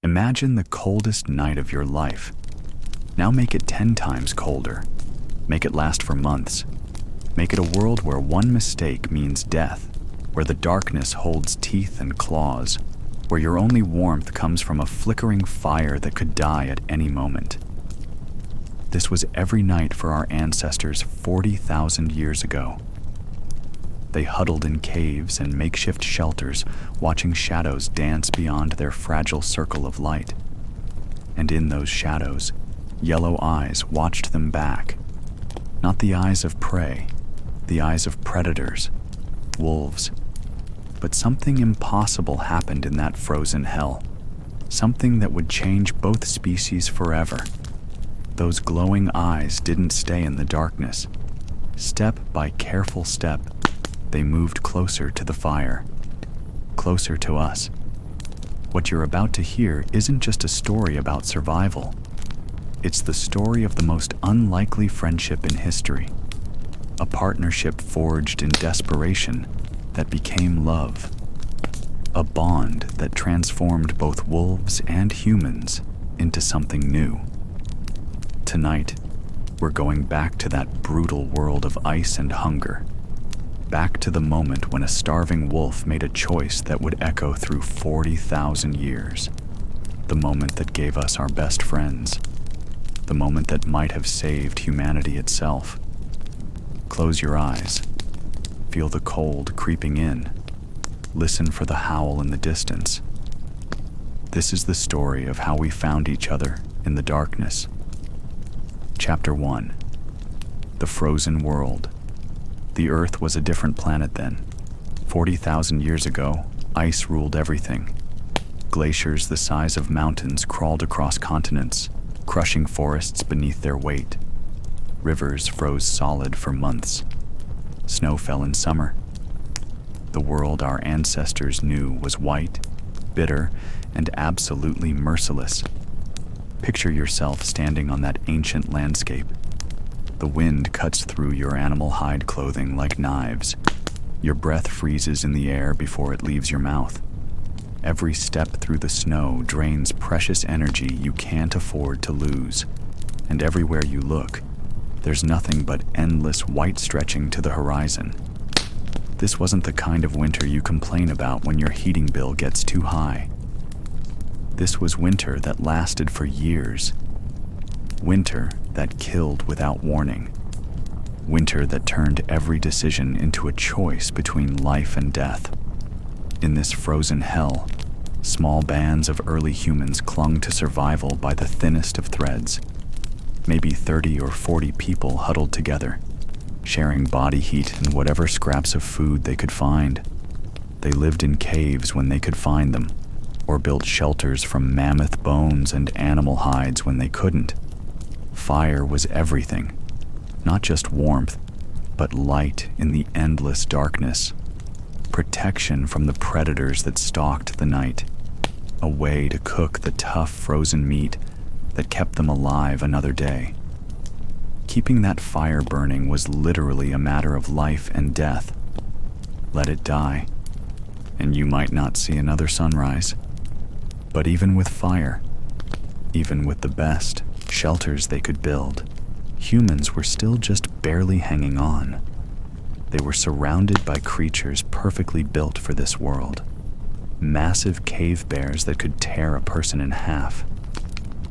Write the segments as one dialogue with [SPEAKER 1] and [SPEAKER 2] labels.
[SPEAKER 1] Imagine the coldest night of your life. Now make it 10 times colder. Make it last for months. Make it a world where one mistake means death, where the darkness holds teeth and claws, where your only warmth comes from a flickering fire that could die at any moment. This was every night for our ancestors 40,000 years ago. They huddled in caves and makeshift shelters, watching shadows dance beyond their fragile circle of light. And in those shadows, yellow eyes watched them back. Not the eyes of prey, the eyes of predators, wolves. But something impossible happened in that frozen hell. Something that would change both species forever. Those glowing eyes didn't stay in the darkness. Step by careful step, they moved closer to the fire, closer to us. What you're about to hear isn't just a story about survival. It's the story of the most unlikely friendship in history. A partnership forged in desperation that became love. A bond that transformed both wolves and humans into something new. Tonight, we're going back to that brutal world of ice and hunger. Back to the moment when a starving wolf made a choice that would echo through 40,000 years. The moment that gave us our best friends. The moment that might have saved humanity itself. Close your eyes. Feel the cold creeping in. Listen for the howl in the distance. This is the story of how we found each other in the darkness. Chapter 1. The Frozen World. The Earth was a different planet then. 40,000 years ago, ice ruled everything. Glaciers the size of mountains crawled across continents, crushing forests beneath their weight. Rivers froze solid for months. Snow fell in summer. The world our ancestors knew was white, bitter, and absolutely merciless. Picture yourself standing on that ancient landscape. The wind cuts through your animal hide clothing like knives. Your breath freezes in the air before it leaves your mouth. Every step through the snow drains precious energy you can't afford to lose. And everywhere you look, there's nothing but endless white stretching to the horizon. This wasn't the kind of winter you complain about when your heating bill gets too high. This was winter that lasted for years. Winter that killed without warning. Winter that turned every decision into a choice between life and death. In this frozen hell, small bands of early humans clung to survival by the thinnest of threads. Maybe 30 or 40 people huddled together, sharing body heat and whatever scraps of food they could find. They lived in caves when they could find them, or built shelters from mammoth bones and animal hides when they couldn't. Fire was everything, not just warmth, but light in the endless darkness. Protection from the predators that stalked the night. A way to cook the tough frozen meat that kept them alive another day. Keeping that fire burning was literally a matter of life and death. Let it die, and you might not see another sunrise. But even with fire, even with the best shelters they could build, humans were still just barely hanging on. They were surrounded by creatures perfectly built for this world. Massive cave bears that could tear a person in half.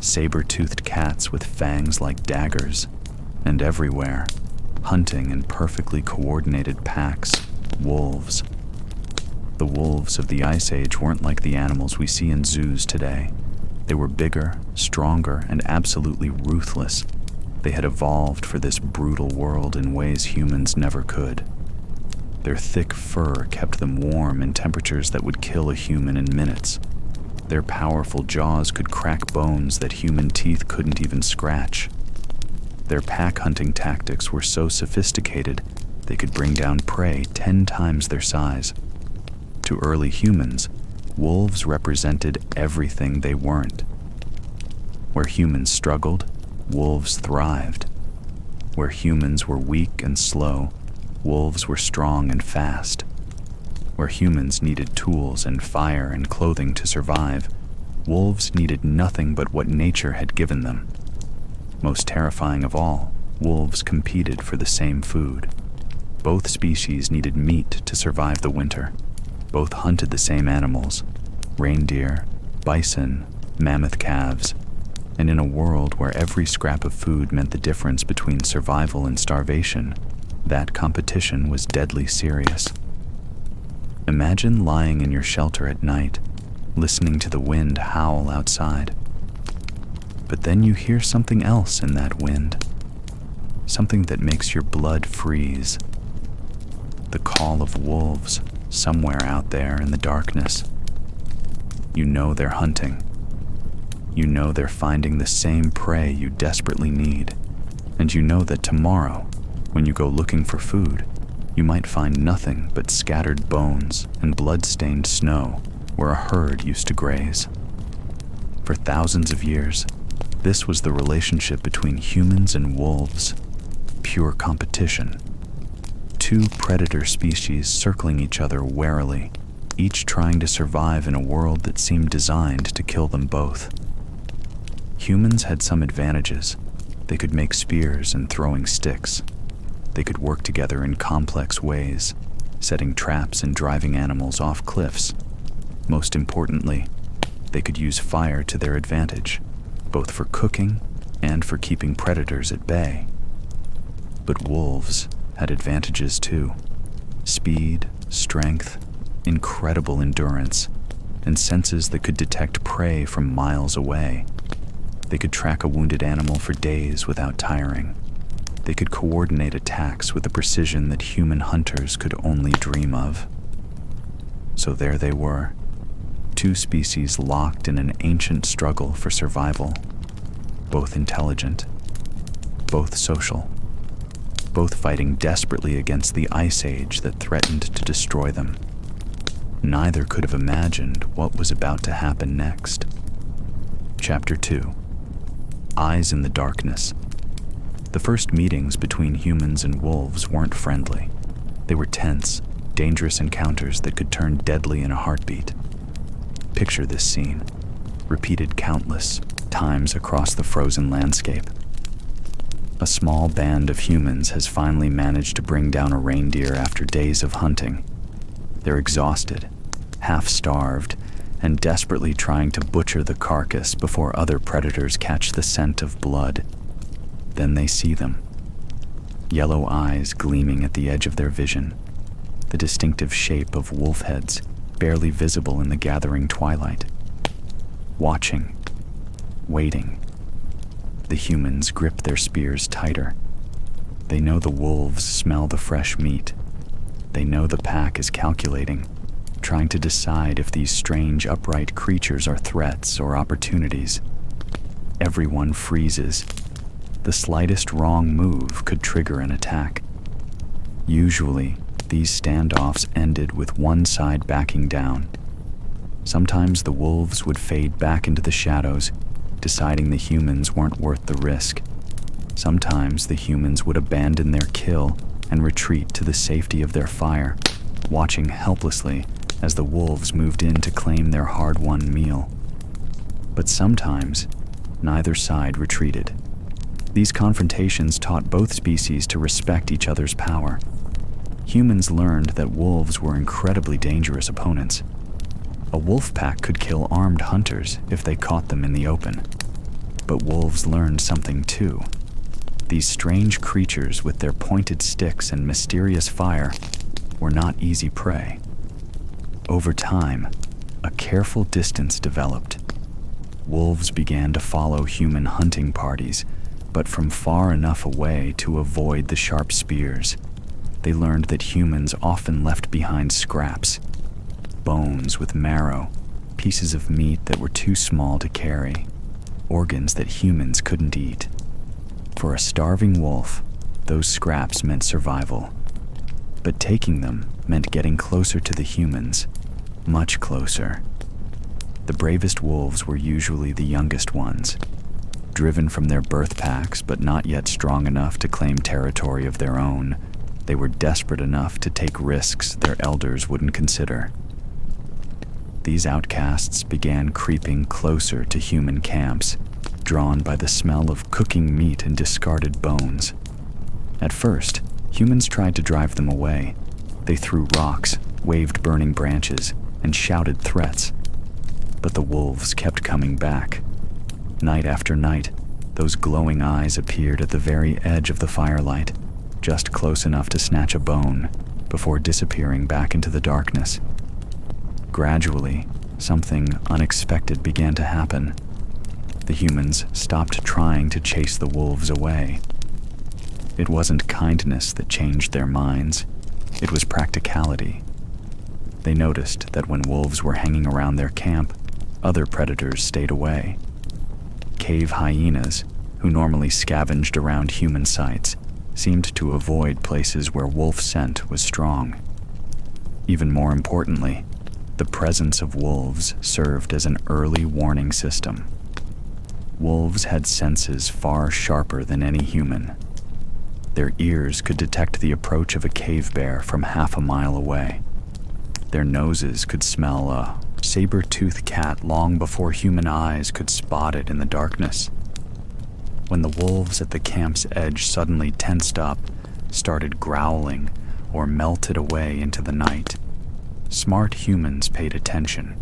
[SPEAKER 1] Saber-toothed cats with fangs like daggers. And everywhere, hunting in perfectly coordinated packs, wolves. The wolves of the Ice Age weren't like the animals we see in zoos today. They were bigger, stronger, and absolutely ruthless. They had evolved for this brutal world in ways humans never could. Their thick fur kept them warm in temperatures that would kill a human in minutes. Their powerful jaws could crack bones that human teeth couldn't even scratch. Their pack hunting tactics were so sophisticated, they could bring down prey 10 times their size. To early humans, wolves represented everything they weren't. Where humans struggled, wolves thrived. Where humans were weak and slow, wolves were strong and fast. Where humans needed tools and fire and clothing to survive, wolves needed nothing but what nature had given them. Most terrifying of all, wolves competed for the same food. Both species needed meat to survive the winter. Both hunted the same animals: reindeer, bison, mammoth calves. And in a world where every scrap of food meant the difference between survival and starvation, that competition was deadly serious. Imagine lying in your shelter at night, listening to the wind howl outside. But then you hear something else in that wind, something that makes your blood freeze. The call of wolves somewhere out there in the darkness. You know they're hunting. You know they're finding the same prey you desperately need. And you know that tomorrow, when you go looking for food, you might find nothing but scattered bones and blood-stained snow where a herd used to graze. For thousands of years, this was the relationship between humans and wolves. Pure competition. Two predator species circling each other warily, each trying to survive in a world that seemed designed to kill them both. Humans had some advantages. They could make spears and throwing sticks. They could work together in complex ways, setting traps and driving animals off cliffs. Most importantly, they could use fire to their advantage, both for cooking and for keeping predators at bay. But wolves had advantages too: speed, strength, incredible endurance, and senses that could detect prey from miles away. They could track a wounded animal for days without tiring. They could coordinate attacks with a precision that human hunters could only dream of. So there they were, two species locked in an ancient struggle for survival, both intelligent, both social, both fighting desperately against the ice age that threatened to destroy them. Neither could have imagined what was about to happen next. Chapter 2. Eyes in the Darkness. The first meetings between humans and wolves weren't friendly. They were tense, dangerous encounters that could turn deadly in a heartbeat. Picture this scene, repeated countless times across the frozen landscape. A small band of humans has finally managed to bring down a reindeer after days of hunting. They're exhausted, half-starved, and desperately trying to butcher the carcass before other predators catch the scent of blood. Then they see them. Yellow eyes gleaming at the edge of their vision, the distinctive shape of wolf heads barely visible in the gathering twilight. Watching, waiting. The humans grip their spears tighter. They know the wolves smell the fresh meat. They know the pack is calculating, trying to decide if these strange upright creatures are threats or opportunities. Everyone freezes. The slightest wrong move could trigger an attack. Usually, these standoffs ended with one side backing down. Sometimes the wolves would fade back into the shadows, deciding the humans weren't worth the risk. Sometimes the humans would abandon their kill and retreat to the safety of their fire, watching helplessly as the wolves moved in to claim their hard-won meal. But sometimes, neither side retreated. These confrontations taught both species to respect each other's power. Humans learned that wolves were incredibly dangerous opponents. A wolf pack could kill armed hunters if they caught them in the open. But wolves learned something too. These strange creatures with their pointed sticks and mysterious fire were not easy prey. Over time, a careful distance developed. Wolves began to follow human hunting parties, but from far enough away to avoid the sharp spears. They learned that humans often left behind scraps, bones with marrow, pieces of meat that were too small to carry, organs that humans couldn't eat. For a starving wolf, those scraps meant survival. But taking them meant getting closer to the humans, much closer. The bravest wolves were usually the youngest ones, driven from their birth packs but not yet strong enough to claim territory of their own. They were desperate enough to take risks their elders wouldn't consider. these outcasts began creeping closer to human camps, drawn by the smell of cooking meat and discarded bones. At first, humans tried to drive them away. They threw rocks, waved burning branches, and shouted threats. But the wolves kept coming back. Night after night, those glowing eyes appeared at the very edge of the firelight, just close enough to snatch a bone, before disappearing back into the darkness. Gradually, something unexpected began to happen. The humans stopped trying to chase the wolves away. It wasn't kindness that changed their minds. It was practicality. They noticed that when wolves were hanging around their camp, other predators stayed away. Cave hyenas, who normally scavenged around human sites, seemed to avoid places where wolf scent was strong. Even more importantly, the presence of wolves served as an early warning system. Wolves had senses far sharper than any human. Their ears could detect the approach of a cave bear from half a mile away. Their noses could smell a saber-toothed cat long before human eyes could spot it in the darkness. When the wolves at the camp's edge suddenly tensed up, started growling, or melted away into the night, smart humans paid attention.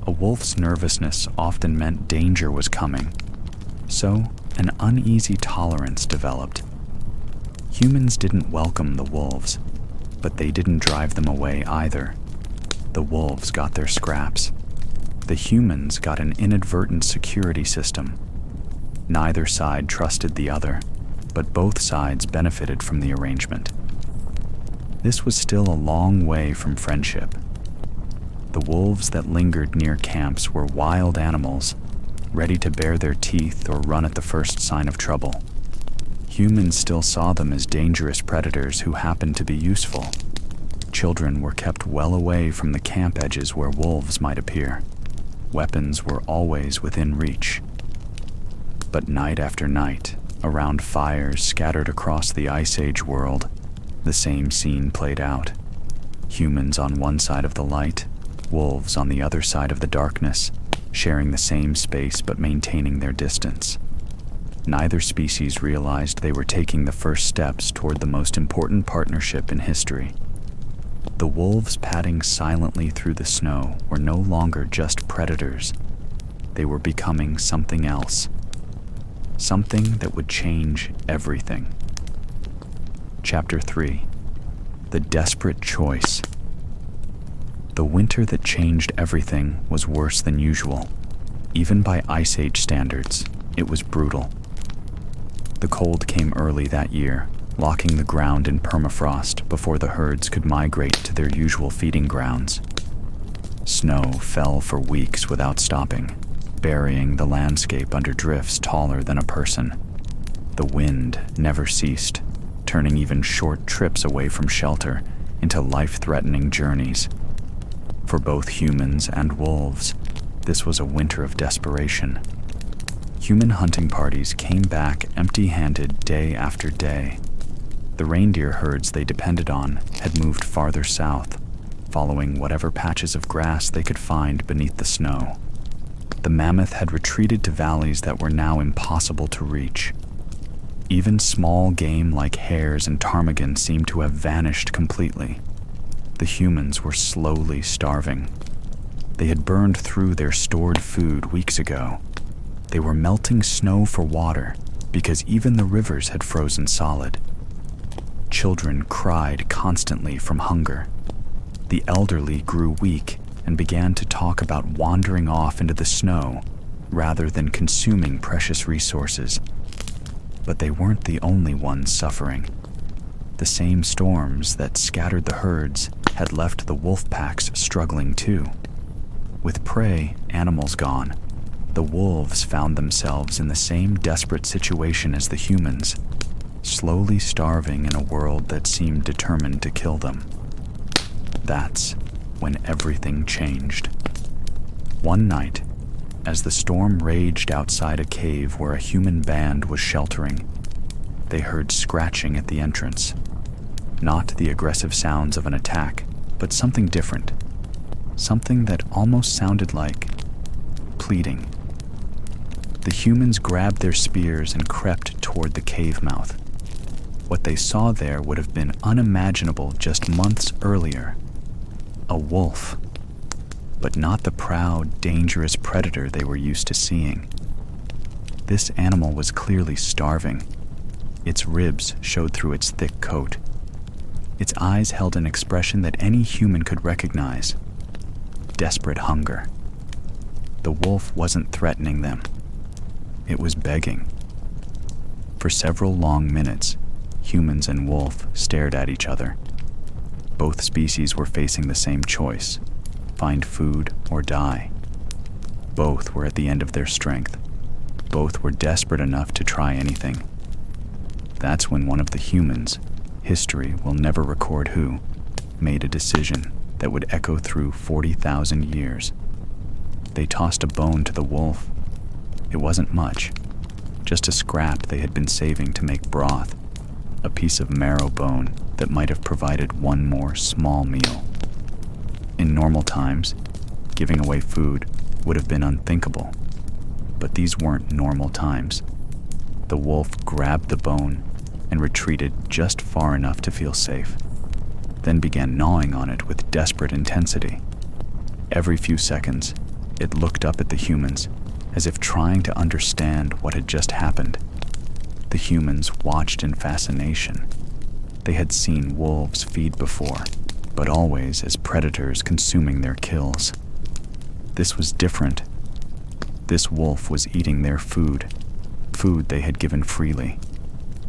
[SPEAKER 1] A wolf's nervousness often meant danger was coming, so an uneasy tolerance developed. Humans didn't welcome the wolves, but they didn't drive them away either. The wolves got their scraps. The humans got an inadvertent security system. Neither side trusted the other, but both sides benefited from the arrangement. This was still a long way from friendship. The wolves that lingered near camps were wild animals, ready to bare their teeth or run at the first sign of trouble. Humans still saw them as dangerous predators who happened to be useful. Children were kept well away from the camp edges where wolves might appear. Weapons were always within reach. But night after night, around fires scattered across the Ice Age world, the same scene played out. Humans on one side of the light, wolves on the other side of the darkness, sharing the same space but maintaining their distance. Neither species realized they were taking the first steps toward the most important partnership in history. The wolves padding silently through the snow were no longer just predators. They were becoming something else. Something that would change everything. Chapter 3. The Desperate Choice. The winter that changed everything was worse than usual. Even by Ice Age standards, it was brutal. The cold came early that year, locking the ground in permafrost before the herds could migrate to their usual feeding grounds. Snow fell for weeks without stopping, burying the landscape under drifts taller than a person. The wind never ceased, turning even short trips away from shelter into life-threatening journeys. For both humans and wolves, this was a winter of desperation. Human hunting parties came back empty-handed day after day. The reindeer herds they depended on had moved farther south, following whatever patches of grass they could find beneath the snow. The mammoth had retreated to valleys that were now impossible to reach. Even small game like hares and ptarmigan seemed to have vanished completely. The humans were slowly starving. They had burned through their stored food weeks ago. They were melting snow for water because even the rivers had frozen solid. Children cried constantly from hunger. The elderly grew weak and began to talk about wandering off into the snow rather than consuming precious resources. But they weren't the only ones suffering. The same storms that scattered the herds had left the wolf packs struggling too. With prey animals gone, the wolves found themselves in the same desperate situation as the humans, slowly starving in a world that seemed determined to kill them. That's when everything changed. One night, as the storm raged outside a cave where a human band was sheltering, they heard scratching at the entrance. Not the aggressive sounds of an attack, but something different. something that almost sounded like pleading. The humans grabbed their spears and crept toward the cave mouth. What they saw there would have been unimaginable just months earlier. A wolf. But not the proud, dangerous predator they were used to seeing. This animal was clearly starving. Its ribs showed through its thick coat. Its eyes held an expression that any human could recognize. Desperate hunger. The wolf wasn't threatening them. It was begging. For several long minutes, humans and wolf stared at each other. Both species were facing the same choice: find food or die. Both were at the end of their strength. Both were desperate enough to try anything. That's when one of the humans, history will never record who, made a decision that would echo through 40,000 years. They tossed a bone to the wolf. It wasn't much, just a scrap they had been saving to make broth, a piece of marrow bone that might have provided one more small meal. In normal times, giving away food would have been unthinkable, but these weren't normal times. The wolf grabbed the bone and retreated just far enough to feel safe, then began gnawing on it with desperate intensity. Every few seconds, it looked up at the humans, as if trying to understand what had just happened. The humans watched in fascination. They had seen wolves feed before, but always as predators consuming their kills. This was different. This wolf was eating their food they had given freely.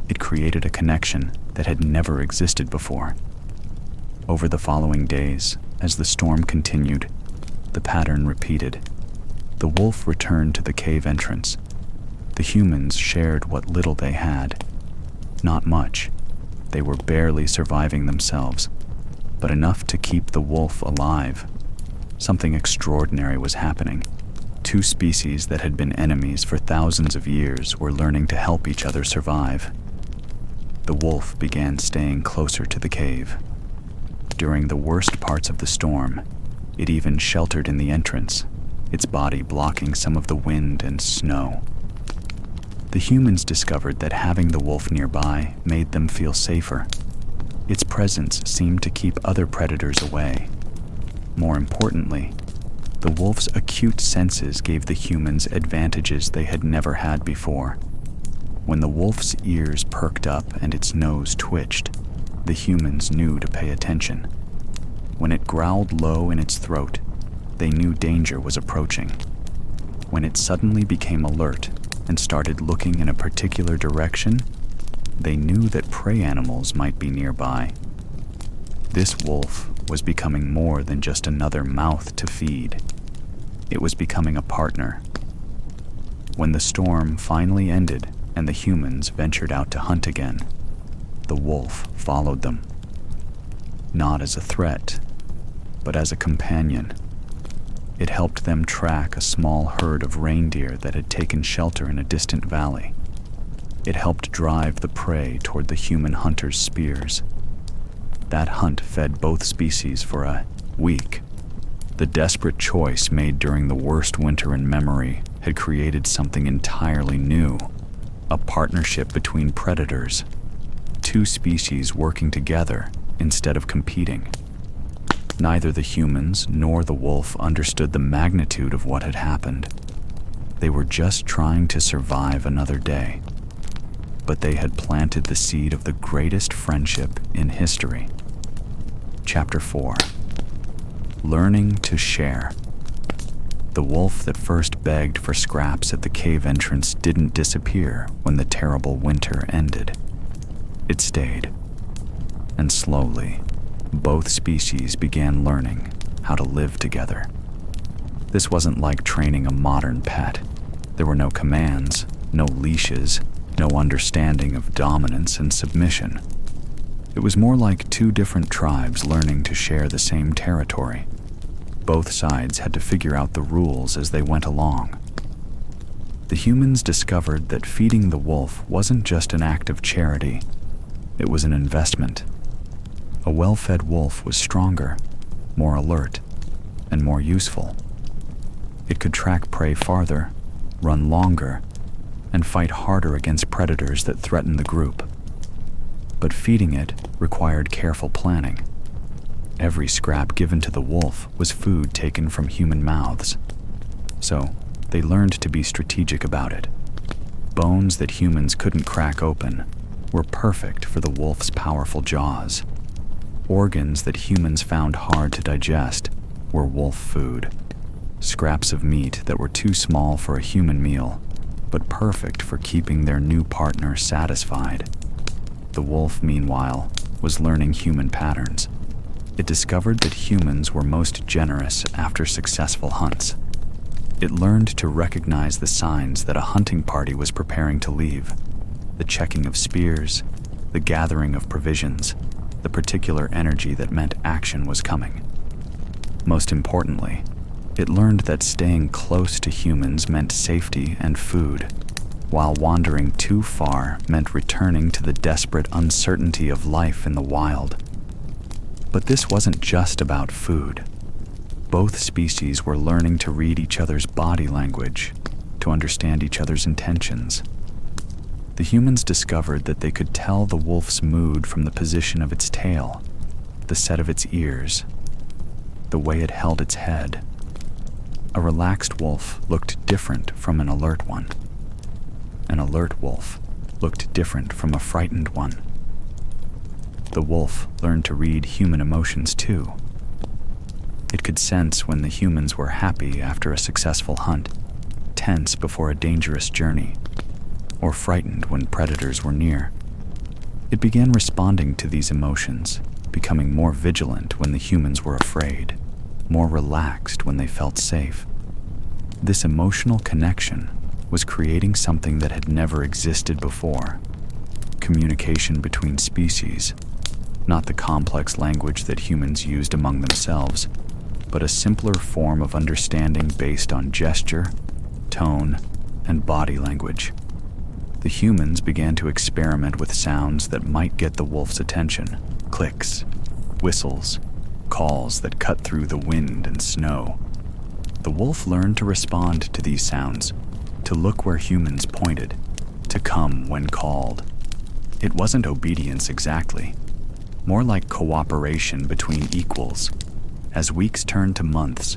[SPEAKER 1] It created a connection that had never existed before. Over the following days, as the storm continued, the pattern repeated. The wolf returned to the cave entrance. The humans shared what little they had. Not much. They were barely surviving themselves, but enough to keep the wolf alive. Something extraordinary was happening. Two species that had been enemies for thousands of years were learning to help each other survive. The wolf began staying closer to the cave. During the worst parts of the storm, it even sheltered in the entrance, its body blocking some of the wind and snow. The humans discovered that having the wolf nearby made them feel safer. Its presence seemed to keep other predators away. More importantly, the wolf's acute senses gave the humans advantages they had never had before. When the wolf's ears perked up and its nose twitched, the humans knew to pay attention. When it growled low in its throat, they knew danger was approaching. When it suddenly became alert and started looking in a particular direction, they knew that prey animals might be nearby. This wolf was becoming more than just another mouth to feed. It was becoming a partner. When the storm finally ended and the humans ventured out to hunt again, the wolf followed them. Not as a threat, but as a companion. It helped them track a small herd of reindeer that had taken shelter in a distant valley. It helped drive the prey toward the human hunters' spears. That hunt fed both species for a week. The desperate choice made during the worst winter in memory had created something entirely new, a partnership between predators, two species working together instead of competing. Neither the humans nor the wolf understood the magnitude of what had happened. They were just trying to survive another day. But they had planted the seed of the greatest friendship in history. Chapter 4. Learning to share. The wolf that first begged for scraps at the cave entrance didn't disappear when the terrible winter ended. It stayed. And slowly, both species began learning how to live together. This wasn't like training a modern pet. There were no commands, no leashes, no understanding of dominance and submission. It was more like two different tribes learning to share the same territory. Both sides had to figure out the rules as they went along. The humans discovered that feeding the wolf wasn't just an act of charity. It was an investment. A well-fed wolf was stronger, more alert, and more useful. It could track prey farther, run longer, and fight harder against predators that threatened the group. But feeding it required careful planning. Every scrap given to the wolf was food taken from human mouths. So, they learned to be strategic about it. Bones that humans couldn't crack open were perfect for the wolf's powerful jaws. Organs that humans found hard to digest were wolf food. Scraps of meat that were too small for a human meal, but perfect for keeping their new partner satisfied. The wolf, meanwhile, was learning human patterns. It discovered that humans were most generous after successful hunts. It learned to recognize the signs that a hunting party was preparing to leave: the checking of spears, the gathering of provisions, the particular energy that meant action was coming. Most importantly, it learned that staying close to humans meant safety and food, while wandering too far meant returning to the desperate uncertainty of life in the wild. But this wasn't just about food. Both species were learning to read each other's body language, to understand each other's intentions. The humans discovered that they could tell the wolf's mood from the position of its tail, the set of its ears, the way it held its head. A relaxed wolf looked different from an alert one. An alert wolf looked different from a frightened one. The wolf learned to read human emotions too. It could sense when the humans were happy after a successful hunt, tense before a dangerous journey, or frightened when predators were near. It began responding to these emotions, becoming more vigilant when the humans were afraid, more relaxed when they felt safe. This emotional connection was creating something that had never existed before: communication between species, not the complex language that humans used among themselves, but a simpler form of understanding based on gesture, tone, and body language. The humans began to experiment with sounds that might get the wolf's attention: clicks, whistles, calls that cut through the wind and snow. The wolf learned to respond to these sounds, to look where humans pointed, to come when called. It wasn't obedience exactly, more like cooperation between equals. As weeks turned to months,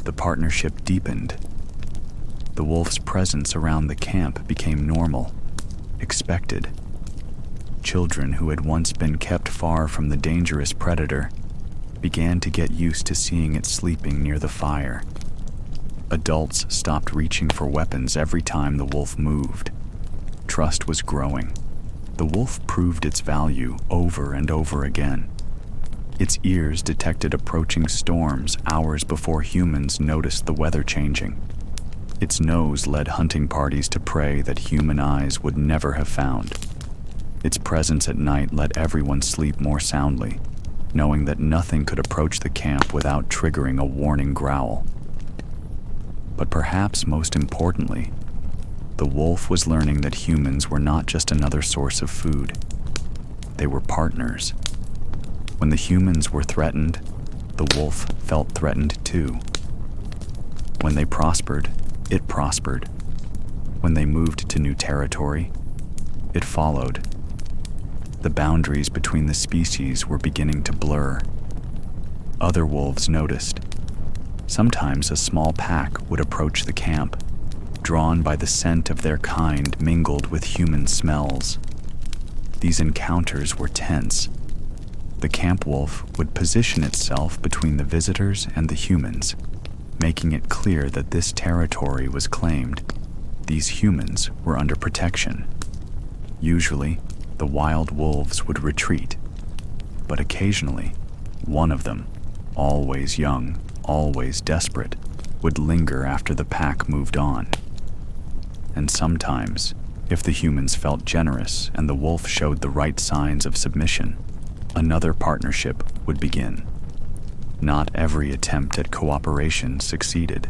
[SPEAKER 1] the partnership deepened. The wolf's presence around the camp became normal, expected. Children who had once been kept far from the dangerous predator began to get used to seeing it sleeping near the fire. Adults stopped reaching for weapons every time the wolf moved. Trust was growing. The wolf proved its value over and over again. Its ears detected approaching storms hours before humans noticed the weather changing. Its nose led hunting parties to prey that human eyes would never have found. Its presence at night let everyone sleep more soundly, knowing that nothing could approach the camp without triggering a warning growl. But perhaps most importantly, the wolf was learning that humans were not just another source of food. They were partners. When the humans were threatened, the wolf felt threatened too. When they prospered, it prospered. When they moved to new territory, it followed. The boundaries between the species were beginning to blur. Other wolves noticed. Sometimes a small pack would approach the camp, drawn by the scent of their kind mingled with human smells. These encounters were tense. The camp wolf would position itself between the visitors and the humans, making it clear that this territory was claimed. These humans were under protection. Usually, the wild wolves would retreat, but occasionally, one of them, always young, always desperate, would linger after the pack moved on. And sometimes, if the humans felt generous and the wolf showed the right signs of submission, another partnership would begin. Not every attempt at cooperation succeeded.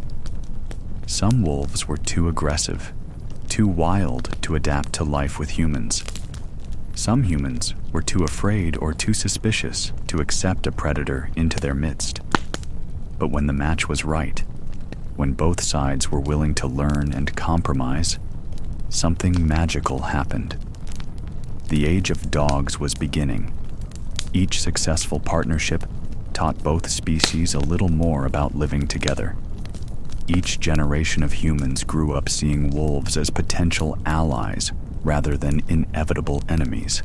[SPEAKER 1] Some wolves were too aggressive, too wild to adapt to life with humans. Some humans were too afraid or too suspicious to accept a predator into their midst. But when the match was right, when both sides were willing to learn and compromise, something magical happened. The age of dogs was beginning. Each successful partnership taught both species a little more about living together. Each generation of humans grew up seeing wolves as potential allies rather than inevitable enemies.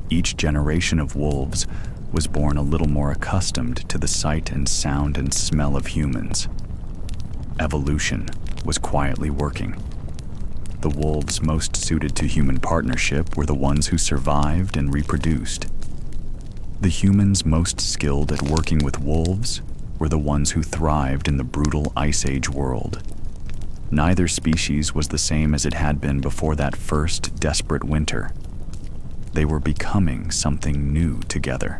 [SPEAKER 1] Each generation of wolves was born a little more accustomed to the sight and sound and smell of humans. Evolution was quietly working. The wolves most suited to human partnership were the ones who survived and reproduced. The humans most skilled at working with wolves were the ones who thrived in the brutal Ice Age world. Neither species was the same as it had been before that first desperate winter. They were becoming something new together.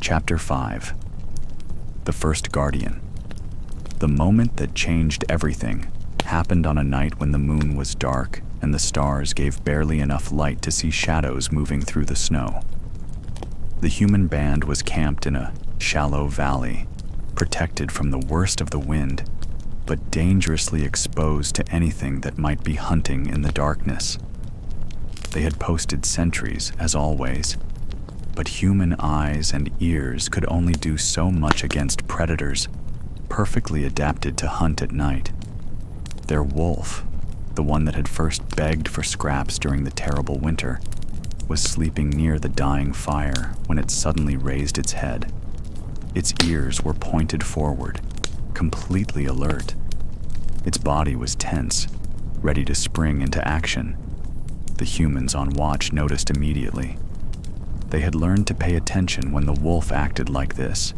[SPEAKER 1] Chapter 5. The First Guardian. The moment that changed everything happened on a night when the moon was dark and the stars gave barely enough light to see shadows moving through the snow. The human band was camped in a shallow valley, protected from the worst of the wind, but dangerously exposed to anything that might be hunting in the darkness. They had posted sentries, as always, but human eyes and ears could only do so much against predators, perfectly adapted to hunt at night. Their wolf, the one that had first begged for scraps during the terrible winter, was sleeping near the dying fire when it suddenly raised its head. Its ears were pointed forward, completely alert. Its body was tense, ready to spring into action. The humans on watch noticed immediately. They had learned to pay attention when the wolf acted like this,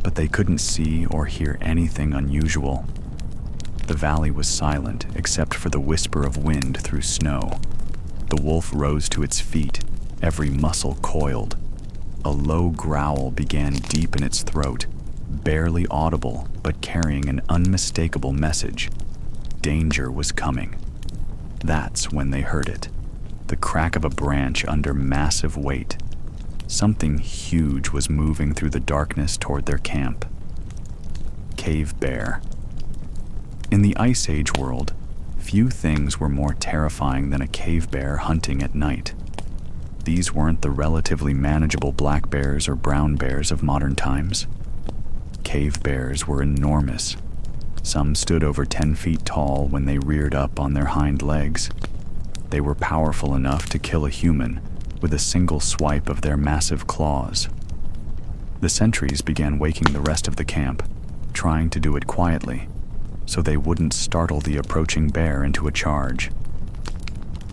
[SPEAKER 1] but they couldn't see or hear anything unusual. The valley was silent except for the whisper of wind through snow. The wolf rose to its feet, every muscle coiled. A low growl began deep in its throat, barely audible but carrying an unmistakable message. Danger was coming. That's when they heard it. The crack of a branch under massive weight. Something huge was moving through the darkness toward their camp. Cave bear. In the Ice Age world, few things were more terrifying than a cave bear hunting at night. These weren't the relatively manageable black bears or brown bears of modern times. Cave bears were enormous. Some stood over 10 feet tall when they reared up on their hind legs. They were powerful enough to kill a human with a single swipe of their massive claws. The sentries began waking the rest of the camp, trying to do it quietly, so they wouldn't startle the approaching bear into a charge.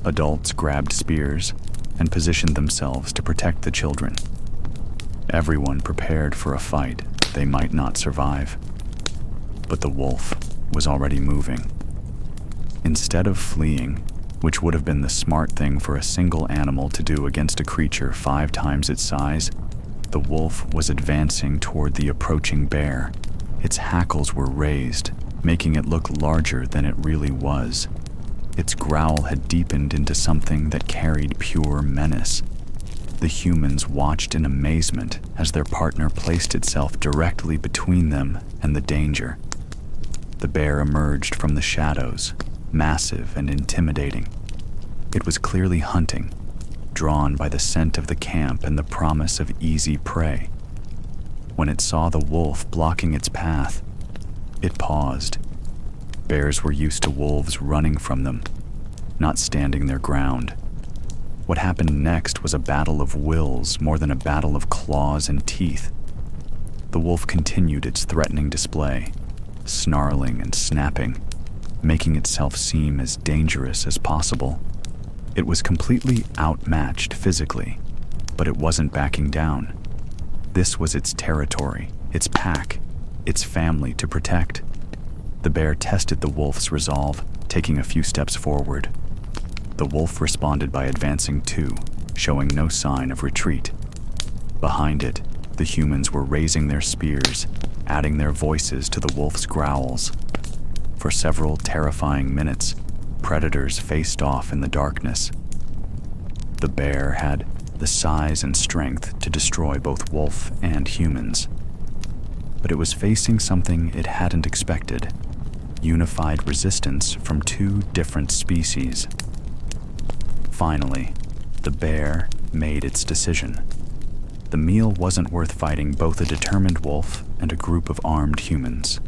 [SPEAKER 1] Adults grabbed spears and positioned themselves to protect the children. Everyone prepared for a fight they might not survive. But the wolf was already moving. Instead of fleeing, which would have been the smart thing for a single animal to do against a creature 5 times its size, the wolf was advancing toward the approaching bear. Its hackles were raised, making it look larger than it really was. Its growl had deepened into something that carried pure menace. The humans watched in amazement as their partner placed itself directly between them and the danger. The bear emerged from the shadows, massive and intimidating. It was clearly hunting, drawn by the scent of the camp and the promise of easy prey. When it saw the wolf blocking its path, it paused. Bears were used to wolves running from them, not standing their ground. What happened next was a battle of wills more than a battle of claws and teeth. The wolf continued its threatening display, snarling and snapping, making itself seem as dangerous as possible. It was completely outmatched physically, but it wasn't backing down. This was its territory, its pack, its family to protect. The bear tested the wolf's resolve, taking a few steps forward. The wolf responded by advancing too, showing no sign of retreat. Behind it, the humans were raising their spears, adding their voices to the wolf's growls. For several terrifying minutes, predators faced off in the darkness. The bear had the size and strength to destroy both wolf and humans. but it was facing something it hadn't expected: unified resistance from two different species. Finally, the bear made its decision. The meal wasn't worth fighting both a determined wolf and a group of armed humans.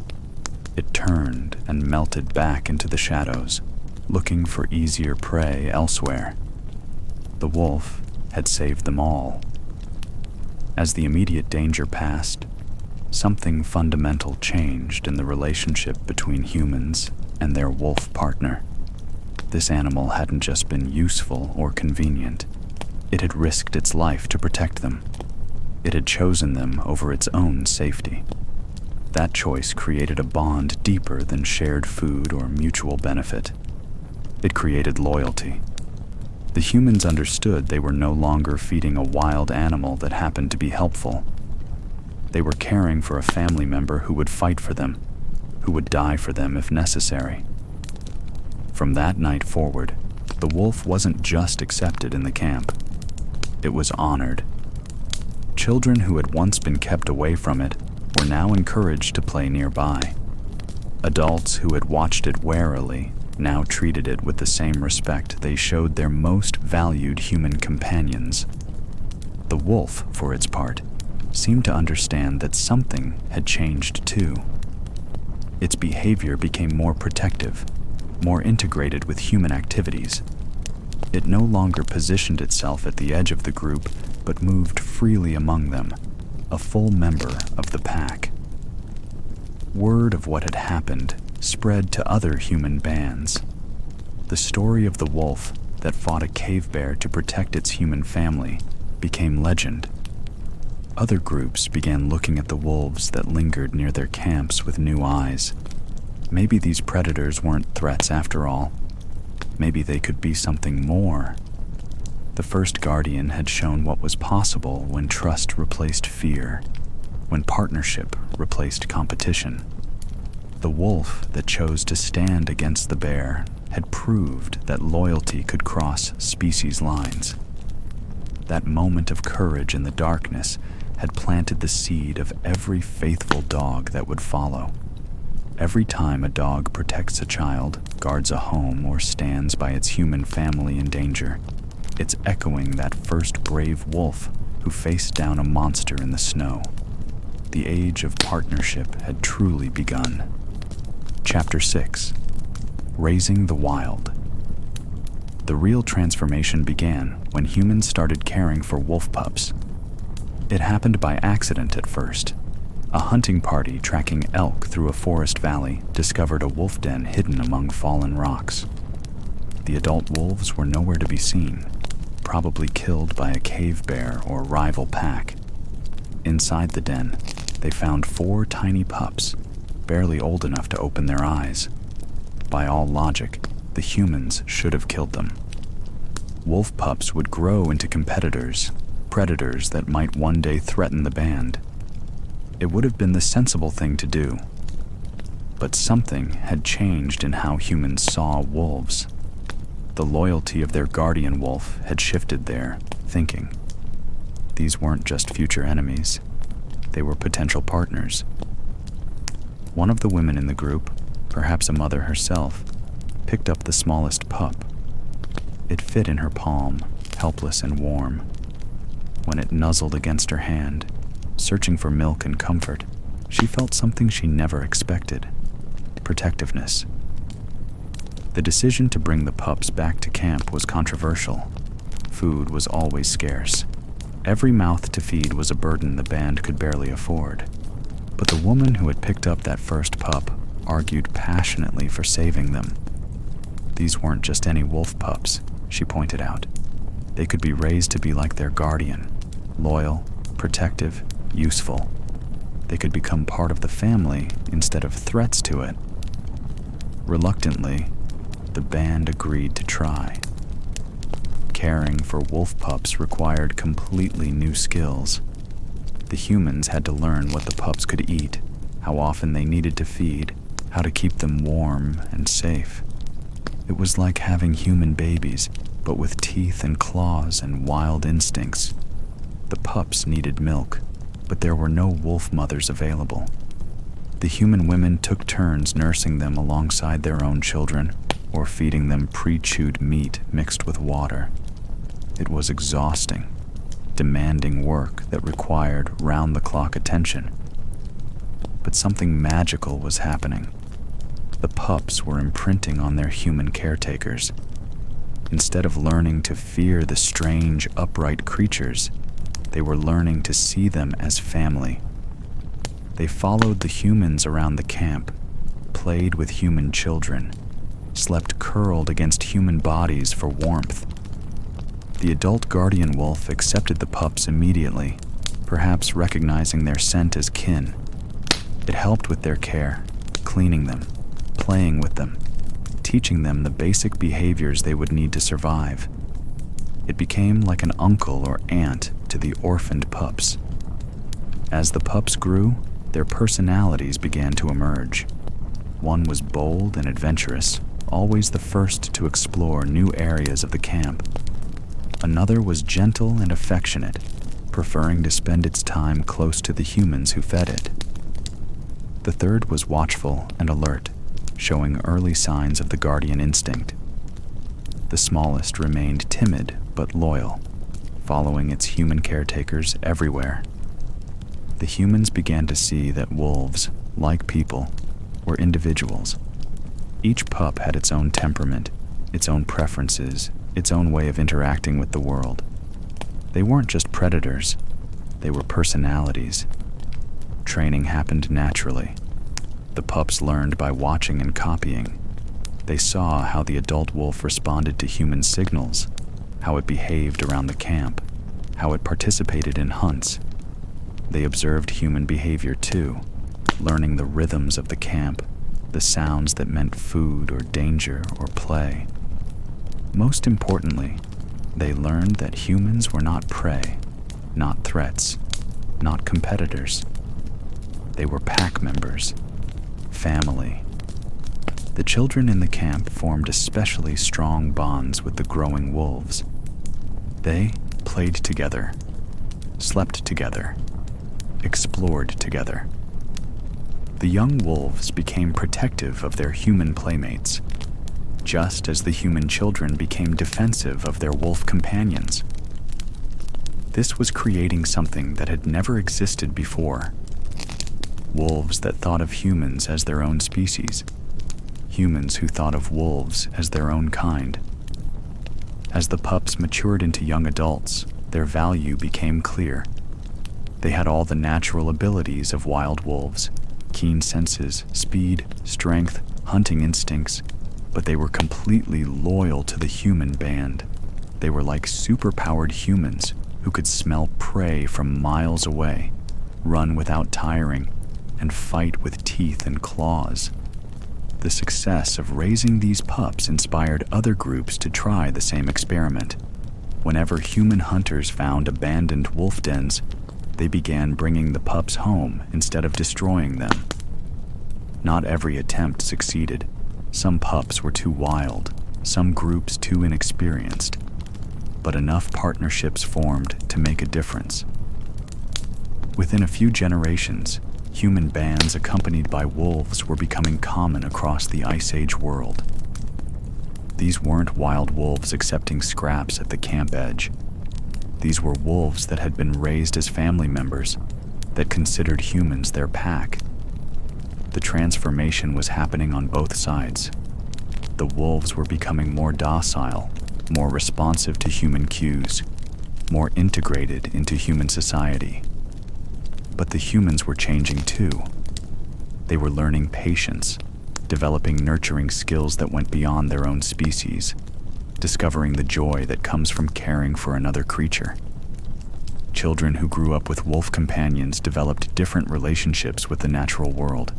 [SPEAKER 1] It turned and melted back into the shadows, looking for easier prey elsewhere. The wolf had saved them all. As the immediate danger passed, something fundamental changed in the relationship between humans and their wolf partner. This animal hadn't just been useful or convenient. It had risked its life to protect them. It had chosen them over its own safety. That choice created a bond deeper than shared food or mutual benefit. It created loyalty. The humans understood they were no longer feeding a wild animal that happened to be helpful. They were caring for a family member who would fight for them, who would die for them if necessary. From that night forward, the wolf wasn't just accepted in the camp. It was honored. Children who had once been kept away from it were now encouraged to play nearby. Adults who had watched it warily now treated it with the same respect they showed their most valued human companions. The wolf, for its part, seemed to understand that something had changed too. Its behavior became more protective, more integrated with human activities. It no longer positioned itself at the edge of the group, but moved freely among them, a full member of the pack. Word of what had happened spread to other human bands. The story of the wolf that fought a cave bear to protect its human family became legend. Other groups began looking at the wolves that lingered near their camps with new eyes. Maybe these predators weren't threats after all. Maybe they could be something more. The first guardian had shown what was possible when trust replaced fear, when partnership replaced competition. The wolf that chose to stand against the bear had proved that loyalty could cross species lines. That moment of courage in the darkness had planted the seed of every faithful dog that would follow. Every time a dog protects a child, guards a home, or stands by its human family in danger, it's echoing that first brave wolf who faced down a monster in the snow. The age of partnership had truly begun. Chapter 6: Raising the Wild. The real transformation began when humans started caring for wolf pups. It happened by accident at first. A hunting party tracking elk through a forest valley discovered a wolf den hidden among fallen rocks. The adult wolves were nowhere to be seen, probably killed by a cave bear or rival pack. Inside the den, they found 4 tiny pups, barely old enough to open their eyes. By all logic, the humans should have killed them. Wolf pups would grow into competitors, predators that might one day threaten the band. It would have been the sensible thing to do. But something had changed in how humans saw wolves. The loyalty of their guardian wolf had shifted their thinking. These weren't just future enemies. They were potential partners. One of the women in the group, perhaps a mother herself, picked up the smallest pup. It fit in her palm, helpless and warm. When it nuzzled against her hand, searching for milk and comfort, she felt something she never expected: protectiveness. The decision to bring the pups back to camp was controversial. Food was always scarce. Every mouth to feed was a burden the band could barely afford. But the woman who had picked up that first pup argued passionately for saving them. These weren't just any wolf pups, she pointed out. They could be raised to be like their guardian, loyal, protective, useful. They could become part of the family instead of threats to it. Reluctantly, the band agreed to try. Caring for wolf pups required completely new skills. The humans had to learn what the pups could eat, how often they needed to feed, how to keep them warm and safe. It was like having human babies, but with teeth and claws and wild instincts. The pups needed milk, but there were no wolf mothers available. The human women took turns nursing them alongside their own children or feeding them pre-chewed meat mixed with water. It was exhausting, demanding work that required round-the-clock attention. But something magical was happening. The pups were imprinting on their human caretakers. Instead of learning to fear the strange, upright creatures, they were learning to see them as family. They followed the humans around the camp, played with human children, slept curled against human bodies for warmth. The adult guardian wolf accepted the pups immediately, perhaps recognizing their scent as kin. It helped with their care, cleaning them, playing with them, teaching them the basic behaviors they would need to survive. It became like an uncle or aunt to the orphaned pups. As the pups grew, their personalities began to emerge. One was bold and adventurous, always the first to explore new areas of the camp. Another was gentle and affectionate, preferring to spend its time close to the humans who fed it. The third was watchful and alert, showing early signs of the guardian instinct. The smallest remained timid but loyal, following its human caretakers everywhere. The humans began to see that wolves, like people, were individuals. Each pup had its own temperament, its own preferences, its own way of interacting with the world. They weren't just predators, they were personalities. Training happened naturally. The pups learned by watching and copying. They saw how the adult wolf responded to human signals, how it behaved around the camp, how it participated in hunts. They observed human behavior too, learning the rhythms of the camp, the sounds that meant food or danger or play. Most importantly, they learned that humans were not prey, not threats, not competitors. They were pack members, family. The children in the camp formed especially strong bonds with the growing wolves. They played together, slept together, explored together. The young wolves became protective of their human playmates, just as the human children became defensive of their wolf companions. This was creating something that had never existed before. Wolves that thought of humans as their own species. Humans who thought of wolves as their own kind. As the pups matured into young adults, their value became clear. They had all the natural abilities of wild wolves, keen senses, speed, strength, hunting instincts, but they were completely loyal to the human band. They were like superpowered humans who could smell prey from miles away, run without tiring, and fight with teeth and claws. The success of raising these pups inspired other groups to try the same experiment. Whenever human hunters found abandoned wolf dens, they began bringing the pups home instead of destroying them. Not every attempt succeeded. Some pups were too wild, some groups too inexperienced, but enough partnerships formed to make a difference. Within a few generations, human bands accompanied by wolves were becoming common across the Ice Age world. These weren't wild wolves accepting scraps at the camp edge. These were wolves that had been raised as family members, that considered humans their pack. The transformation was happening on both sides. The wolves were becoming more docile, more responsive to human cues, more integrated into human society. But the humans were changing too. They were learning patience, developing nurturing skills that went beyond their own species, discovering the joy that comes from caring for another creature. Children who grew up with wolf companions developed different relationships with the natural world.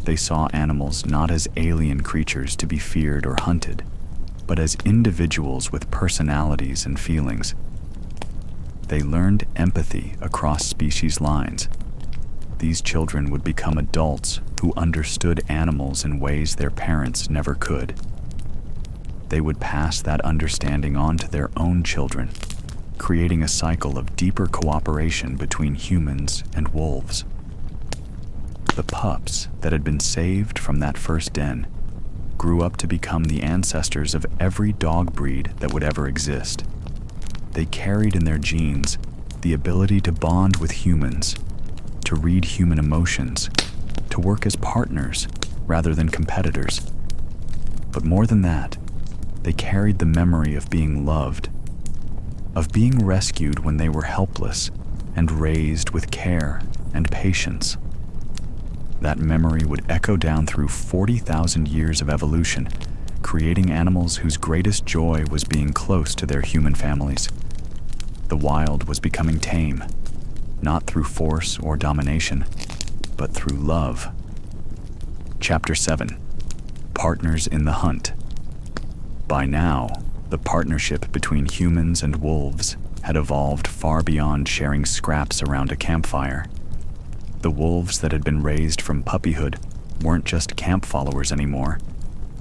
[SPEAKER 1] They saw animals not as alien creatures to be feared or hunted, but as individuals with personalities and feelings. They learned empathy across species lines. These children would become adults who understood animals in ways their parents never could. They would pass that understanding on to their own children, creating a cycle of deeper cooperation between humans and wolves. the pups that had been saved from that first den grew up to become the ancestors of every dog breed that would ever exist. They carried in their genes the ability to bond with humans, to read human emotions, to work as partners rather than competitors. But more than that, they carried the memory of being loved, of being rescued when they were helpless and raised with care and patience. That memory would echo down through 40,000 years of evolution, creating animals whose greatest joy was being close to their human families. The wild was becoming tame, not through force or domination, but through love. Chapter 7. Partners in the Hunt. By now, the partnership between humans and wolves had evolved far beyond sharing scraps around a campfire. The wolves that had been raised from puppyhood weren't just camp followers anymore.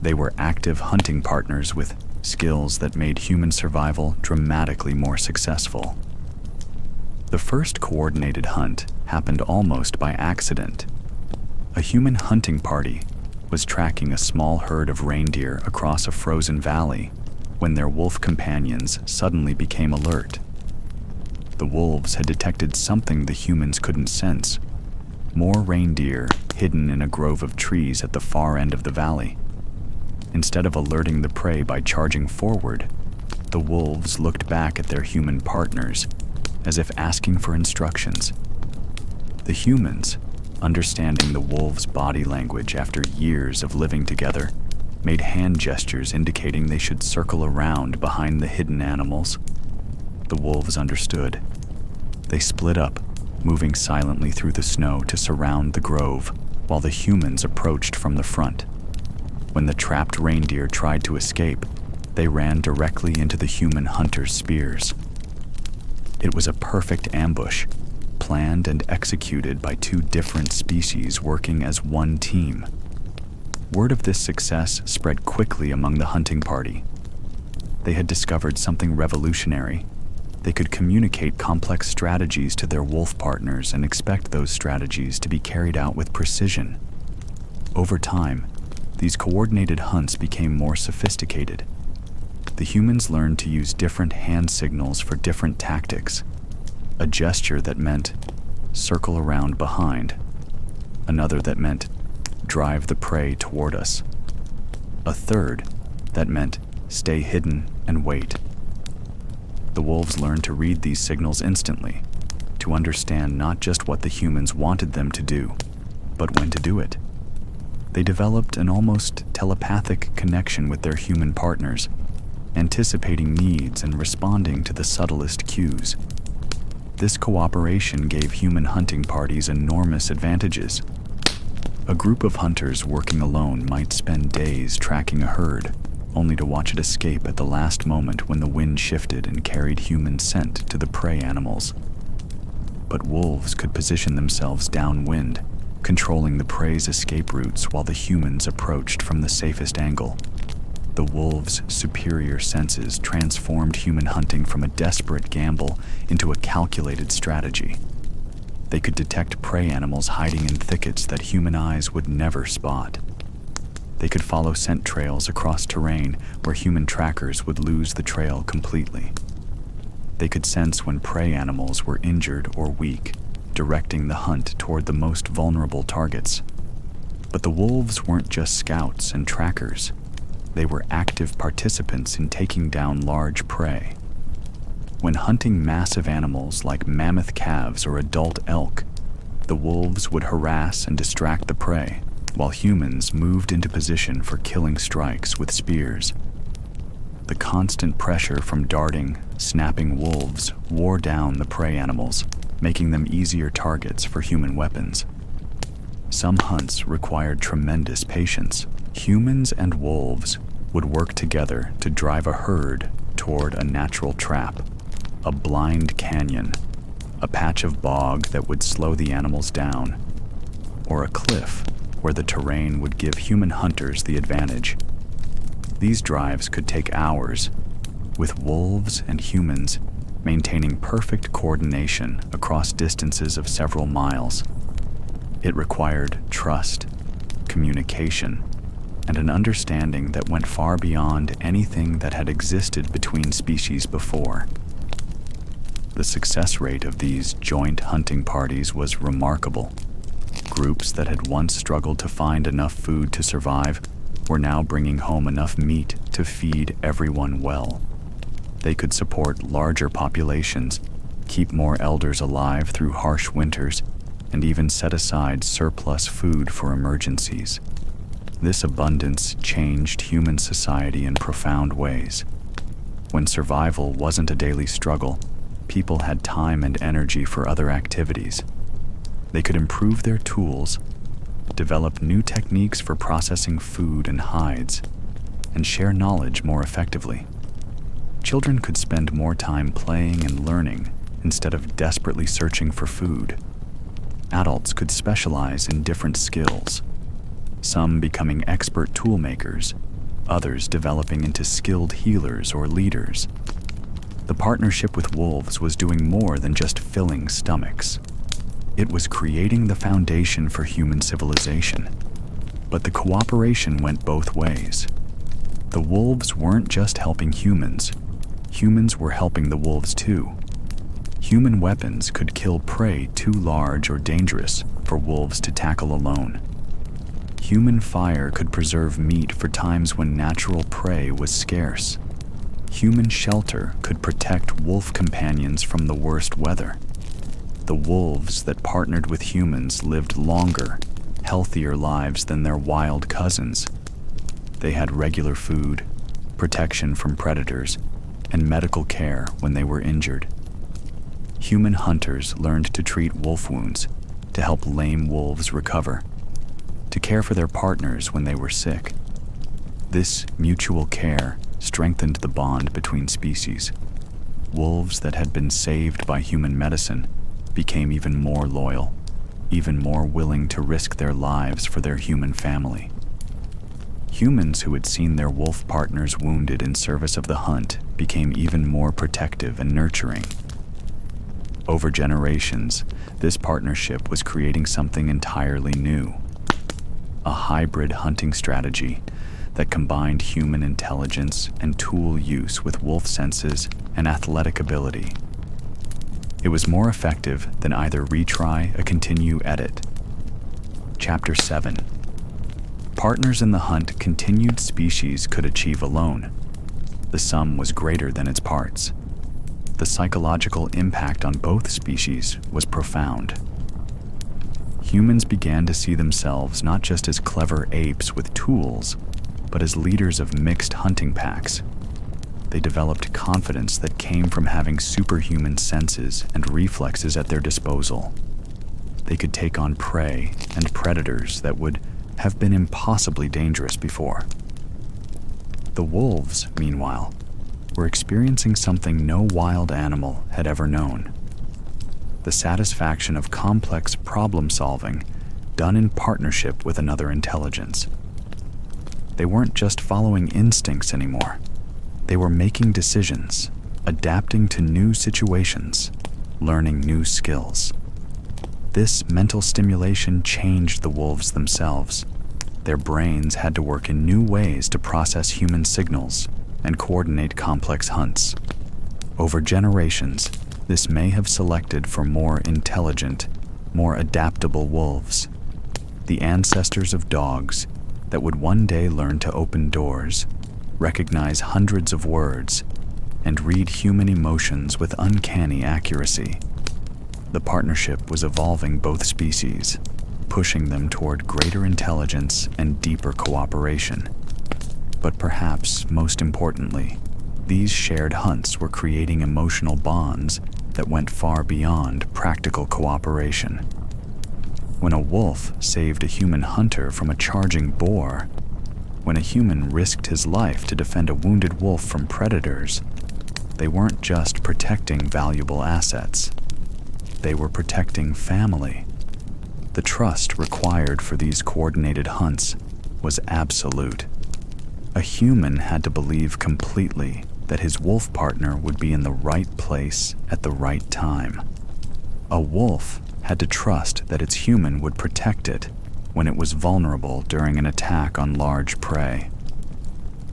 [SPEAKER 1] They were active hunting partners with skills that made human survival dramatically more successful. The first coordinated hunt happened almost by accident. A human hunting party was tracking a small herd of reindeer across a frozen valley when their wolf companions suddenly became alert. The wolves had detected something the humans couldn't sense: more reindeer hidden in a grove of trees at the far end of the valley. Instead of alerting the prey by charging forward, the wolves looked back at their human partners as if asking for instructions. The humans, understanding the wolves' body language after years of living together, made hand gestures indicating they should circle around behind the hidden animals. The wolves understood. They split up, moving silently through the snow to surround the grove, while the humans approached from the front. When the trapped reindeer tried to escape, they ran directly into the human hunters' spears. It was a perfect ambush, planned and executed by two different species working as one team. Word of this success spread quickly among the hunting party. They had discovered something revolutionary. They could communicate complex strategies to their wolf partners and expect those strategies to be carried out with precision. Over time, these coordinated hunts became more sophisticated. The humans learned to use different hand signals for different tactics. A gesture that meant, circle around behind. Another that meant, drive the prey toward us. A third that meant, stay hidden and wait. The wolves learned to read these signals instantly, to understand not just what the humans wanted them to do, but when to do it. They developed an almost telepathic connection with their human partners, anticipating needs and responding to the subtlest cues. This cooperation gave human hunting parties enormous advantages. A group of hunters working alone might spend days tracking a herd, only to watch it escape at the last moment when the wind shifted and carried human scent to the prey animals. But wolves could position themselves downwind, controlling the prey's escape routes while the humans approached from the safest angle. The wolves' superior senses transformed human hunting from a desperate gamble into a calculated strategy. They could detect prey animals hiding in thickets that human eyes would never spot. They could follow scent trails across terrain where human trackers would lose the trail completely. They could sense when prey animals were injured or weak, directing the hunt toward the most vulnerable targets. But the wolves weren't just scouts and trackers. They were active participants in taking down large prey. When hunting massive animals like mammoth calves or adult elk, the wolves would harass and distract the prey, while humans moved into position for killing strikes with spears. The constant pressure from darting, snapping wolves wore down the prey animals, making them easier targets for human weapons. Some hunts required tremendous patience. Humans and wolves would work together to drive a herd toward a natural trap, a blind canyon, a patch of bog that would slow the animals down, or a cliff where the terrain would give human hunters the advantage. These drives could take hours, with wolves and humans maintaining perfect coordination across distances of several miles. It required trust, communication, and an understanding that went far beyond anything that had existed between species before. The success rate of these joint hunting parties was remarkable. Groups that had once struggled to find enough food to survive were now bringing home enough meat to feed everyone well. They could support larger populations, keep more elders alive through harsh winters, and even set aside surplus food for emergencies. This abundance changed human society in profound ways. When survival wasn't a daily struggle, people had time and energy for other activities. They could improve their tools, develop new techniques for processing food and hides, and share knowledge more effectively. Children could spend more time playing and learning instead of desperately searching for food. Adults could specialize in different skills, some becoming expert tool makers, others developing into skilled healers or leaders. The partnership with wolves was doing more than just filling stomachs. It was creating the foundation for human civilization. But the cooperation went both ways. The wolves weren't just helping humans. Humans were helping the wolves too. Human weapons could kill prey too large or dangerous for wolves to tackle alone. Human fire could preserve meat for times when natural prey was scarce. Human shelter could protect wolf companions from the worst weather. The wolves that partnered with humans lived longer, healthier lives than their wild cousins. They had regular food, protection from predators, and medical care when they were injured. Human hunters learned to treat wolf wounds, to help lame wolves recover, to care for their partners when they were sick. This mutual care strengthened the bond between species. Wolves that had been saved by human medicine became even more loyal, even more willing to risk their lives for their human family. Humans who had seen their wolf partners wounded in service of the hunt became even more protective and nurturing. Over generations, this partnership was creating something entirely new. A hybrid hunting strategy that combined human intelligence and tool use with wolf senses and athletic ability. It was more effective than either retry or continue edit. Chapter 7. Partners in the hunt continued species could achieve alone. The sum was greater than its parts. The psychological impact on both species was profound. Humans began to see themselves not just as clever apes with tools, but as leaders of mixed hunting packs. They developed confidence that came from having superhuman senses and reflexes at their disposal. They could take on prey and predators that would have been impossibly dangerous before. The wolves, meanwhile, were experiencing something no wild animal had ever known: the satisfaction of complex problem solving done in partnership with another intelligence. They weren't just following instincts anymore. They were making decisions, adapting to new situations, learning new skills. This mental stimulation changed the wolves themselves. Their brains had to work in new ways to process human signals and coordinate complex hunts. Over generations, this may have selected for more intelligent, more adaptable wolves, the ancestors of dogs that would one day learn to open doors, recognize hundreds of words, and read human emotions with uncanny accuracy. The partnership was evolving both species, pushing them toward greater intelligence and deeper cooperation. But perhaps most importantly, these shared hunts were creating emotional bonds that went far beyond practical cooperation. When a wolf saved a human hunter from a charging boar, when a human risked his life to defend a wounded wolf from predators, they weren't just protecting valuable assets. They were protecting family. The trust required for these coordinated hunts was absolute. A human had to believe completely that his wolf partner would be in the right place at the right time. A wolf had to trust that its human would protect it when it was vulnerable during an attack on large prey.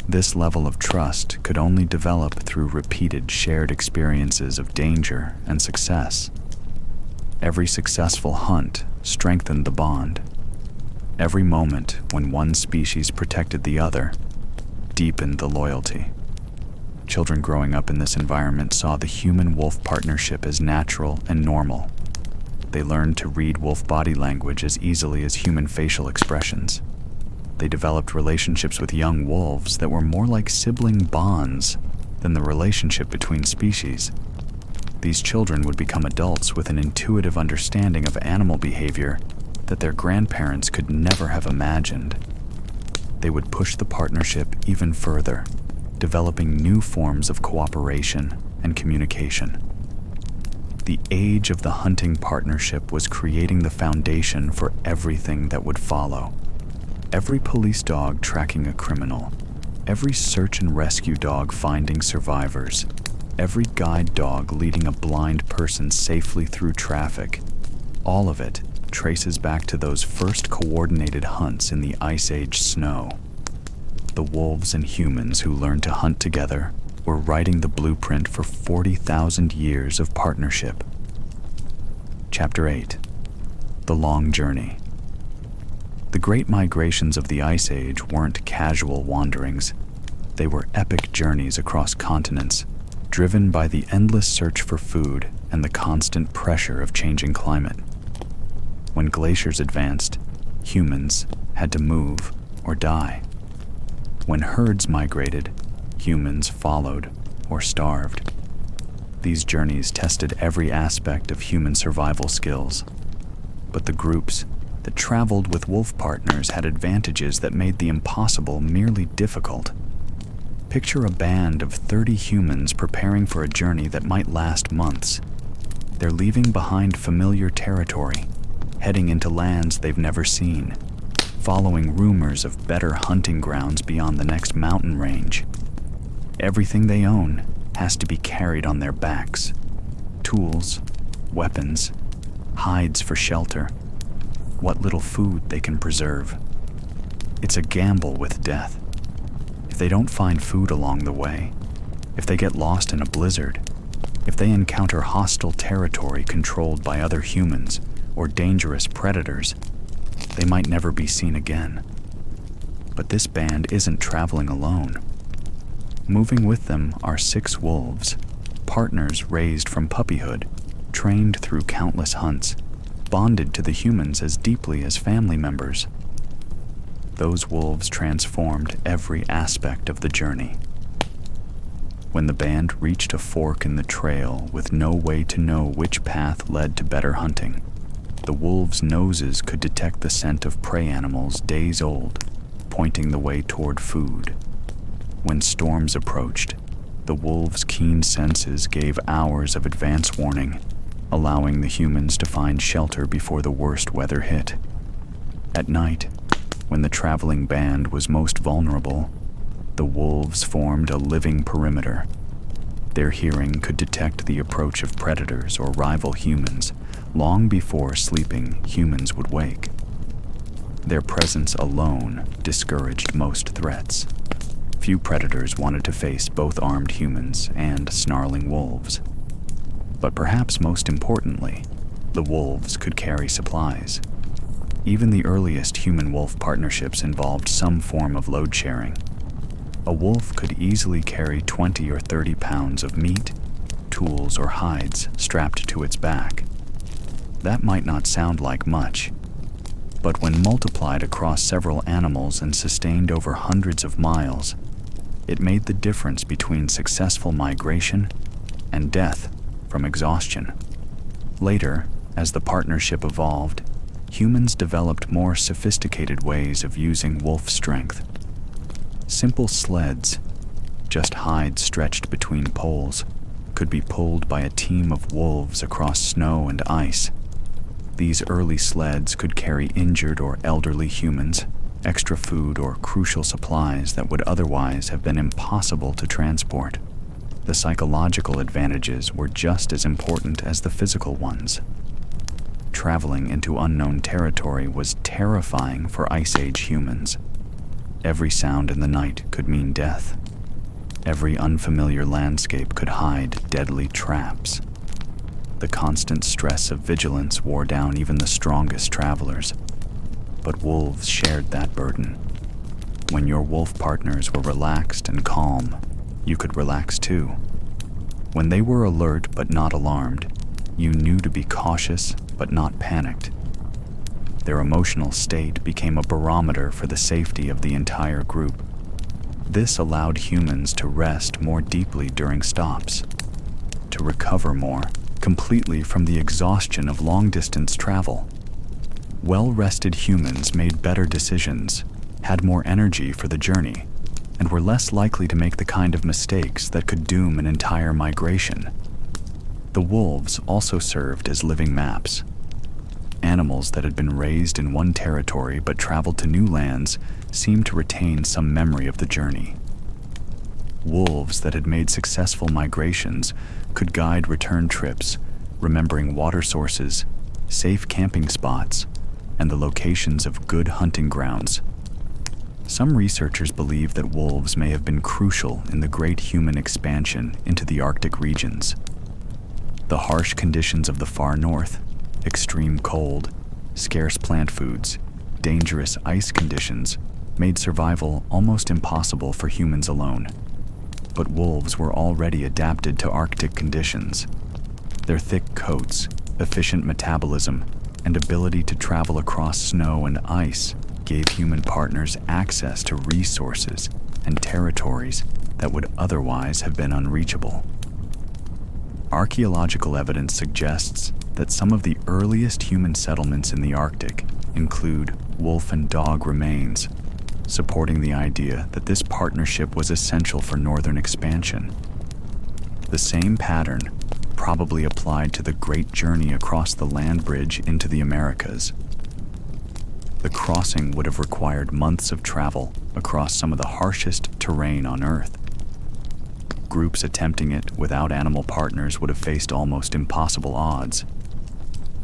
[SPEAKER 1] This level of trust could only develop through repeated shared experiences of danger and success. Every successful hunt strengthened the bond. Every moment when one species protected the other deepened the loyalty. Children growing up in this environment saw the human-wolf partnership as natural and normal. They learned to read wolf body language as easily as human facial expressions. They developed relationships with young wolves that were more like sibling bonds than the relationship between species. These children would become adults with an intuitive understanding of animal behavior that their grandparents could never have imagined. They would push the partnership even further, developing new forms of cooperation and communication. The age of the hunting partnership was creating the foundation for everything that would follow. Every police dog tracking a criminal, every search and rescue dog finding survivors, every guide dog leading a blind person safely through traffic, all of it traces back to those first coordinated hunts in the Ice Age snow. The wolves and humans who learned to hunt together were writing the blueprint for 40,000 years of partnership. Chapter 8. The Long Journey. The great migrations of the Ice Age weren't casual wanderings. They were epic journeys across continents, driven by the endless search for food and the constant pressure of changing climate. When glaciers advanced, humans had to move or die. When herds migrated, humans followed or starved. These journeys tested every aspect of human survival skills. But the groups that traveled with wolf partners had advantages that made the impossible merely difficult. Picture a band of 30 humans preparing for a journey that might last months. They're leaving behind familiar territory, heading into lands they've never seen, following rumors of better hunting grounds beyond the next mountain range. Everything they own has to be carried on their backs. Tools, weapons, hides for shelter, what little food they can preserve. It's a gamble with death. If they don't find food along the way, if they get lost in a blizzard, if they encounter hostile territory controlled by other humans or dangerous predators, they might never be seen again. But this band isn't traveling alone. Moving with them are 6 wolves, partners raised from puppyhood, trained through countless hunts, bonded to the humans as deeply as family members. Those wolves transformed every aspect of the journey. When the band reached a fork in the trail with no way to know which path led to better hunting, the wolves' noses could detect the scent of prey animals days old, pointing the way toward food. When storms approached, the wolves' keen senses gave hours of advance warning, allowing the humans to find shelter before the worst weather hit. At night, when the traveling band was most vulnerable, the wolves formed a living perimeter. Their hearing could detect the approach of predators or rival humans long before sleeping humans would wake. Their presence alone discouraged most threats. Few predators wanted to face both armed humans and snarling wolves. But perhaps most importantly, the wolves could carry supplies. Even the earliest human-wolf partnerships involved some form of load sharing. A wolf could easily carry 20 or 30 pounds of meat, tools, or hides strapped to its back. That might not sound like much, but when multiplied across several animals and sustained over hundreds of miles, it made the difference between successful migration and death from exhaustion. Later, as the partnership evolved, humans developed more sophisticated ways of using wolf strength. Simple sleds, just hides stretched between poles, could be pulled by a team of wolves across snow and ice. These early sleds could carry injured or elderly humans, extra food, or crucial supplies that would otherwise have been impossible to transport. The psychological advantages were just as important as the physical ones. traveling into unknown territory was terrifying for Ice Age humans. Every sound in the night could mean death. Every unfamiliar landscape could hide deadly traps. The constant stress of vigilance wore down even the strongest travelers. But wolves shared that burden. When your wolf partners were relaxed and calm, you could relax too. When they were alert but not alarmed, you knew to be cautious but not panicked. Their emotional state became a barometer for the safety of the entire group. This allowed humans to rest more deeply during stops, to recover more completely from the exhaustion of long-distance travel. Well-rested humans made better decisions, had more energy for the journey, and were less likely to make the kind of mistakes that could doom an entire migration. The wolves also served as living maps. Animals that had been raised in one territory but traveled to new lands seemed to retain some memory of the journey. Wolves that had made successful migrations could guide return trips, remembering water sources, safe camping spots, and the locations of good hunting grounds. Some researchers believe that wolves may have been crucial in the great human expansion into the Arctic regions. The harsh conditions of the far north, extreme cold, scarce plant foods, dangerous ice conditions, made survival almost impossible for humans alone. But wolves were already adapted to Arctic conditions. Their thick coats, efficient metabolism, and ability to travel across snow and ice gave human partners access to resources and territories that would otherwise have been unreachable. Archaeological evidence suggests that some of the earliest human settlements in the Arctic include wolf and dog remains, supporting the idea that this partnership was essential for northern expansion. The same pattern probably applied to the great journey across the land bridge into the Americas. The crossing would have required months of travel across some of the harshest terrain on Earth. Groups attempting it without animal partners would have faced almost impossible odds.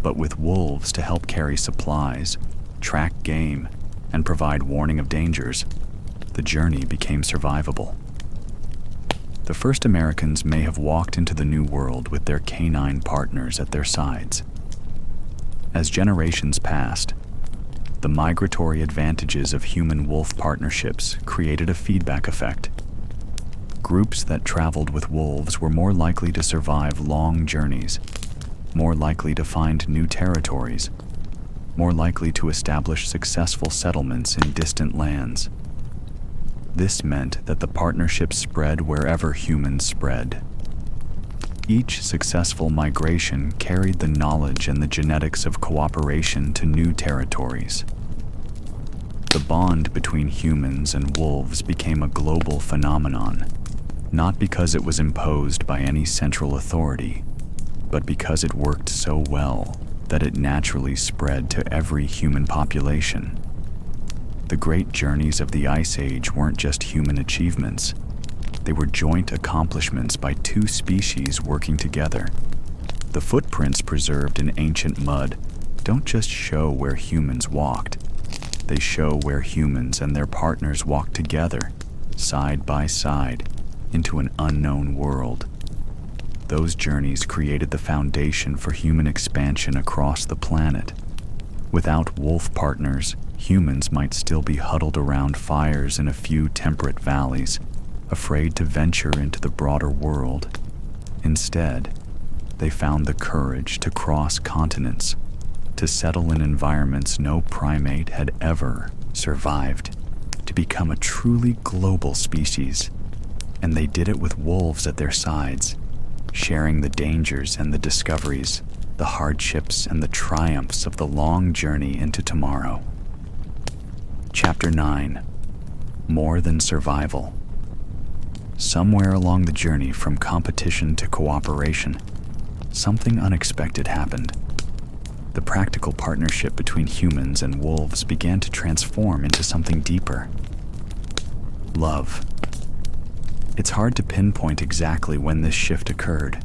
[SPEAKER 1] But with wolves to help carry supplies, track game, and provide warning of dangers, the journey became survivable. The first Americans may have walked into the New World with their canine partners at their sides. As generations passed, the migratory advantages of human-wolf partnerships created a feedback effect. Groups that traveled with wolves were more likely to survive long journeys, more likely to find new territories, more likely to establish successful settlements in distant lands. This meant that the partnership spread wherever humans spread. Each successful migration carried the knowledge and the genetics of cooperation to new territories. The bond between humans and wolves became a global phenomenon, not because it was imposed by any central authority, but because it worked so well that it naturally spread to every human population. The great journeys of the Ice Age weren't just human achievements. They were joint accomplishments by two species working together. The footprints preserved in ancient mud don't just show where humans walked. They show where humans and their partners walked together, side by side, into an unknown world. Those journeys created the foundation for human expansion across the planet. Without wolf partners, humans might still be huddled around fires in a few temperate valleys, afraid to venture into the broader world. Instead, they found the courage to cross continents, to settle in environments no primate had ever survived, to become a truly global species. And they did it with wolves at their sides, sharing the dangers and the discoveries, the hardships and the triumphs of the long journey into tomorrow. Chapter 9. More than survival. Somewhere along the journey from competition to cooperation, something unexpected happened. The practical partnership between humans and wolves began to transform into something deeper. Love. It's hard to pinpoint exactly when this shift occurred.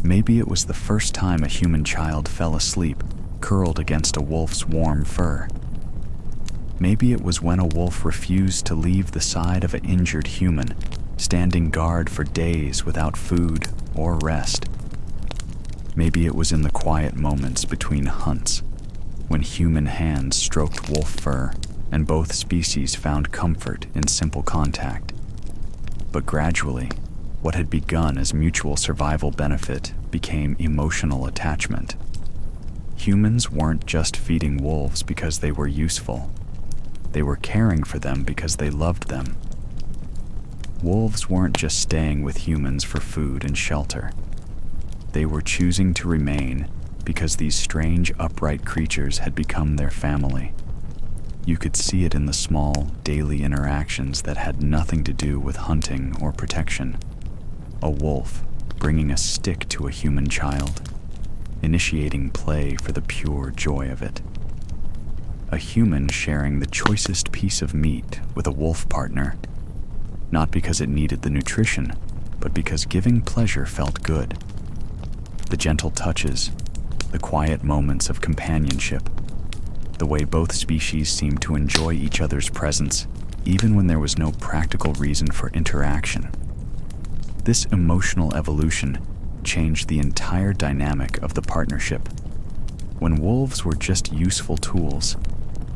[SPEAKER 1] Maybe it was the first time a human child fell asleep, curled against a wolf's warm fur. Maybe it was when a wolf refused to leave the side of an injured human, standing guard for days without food or rest. Maybe it was in the quiet moments between hunts, when human hands stroked wolf fur and both species found comfort in simple contact. But gradually, what had begun as mutual survival benefit became emotional attachment. Humans weren't just feeding wolves because they were useful. They were caring for them because they loved them. Wolves weren't just staying with humans for food and shelter. They were choosing to remain because these strange, upright creatures had become their family. You could see it in the small, daily interactions that had nothing to do with hunting or protection. A wolf bringing a stick to a human child, initiating play for the pure joy of it. A human sharing the choicest piece of meat with a wolf partner, not because it needed the nutrition, but because giving pleasure felt good. The gentle touches, the quiet moments of companionship, the way both species seemed to enjoy each other's presence, even when there was no practical reason for interaction. This emotional evolution changed the entire dynamic of the partnership. When wolves were just useful tools,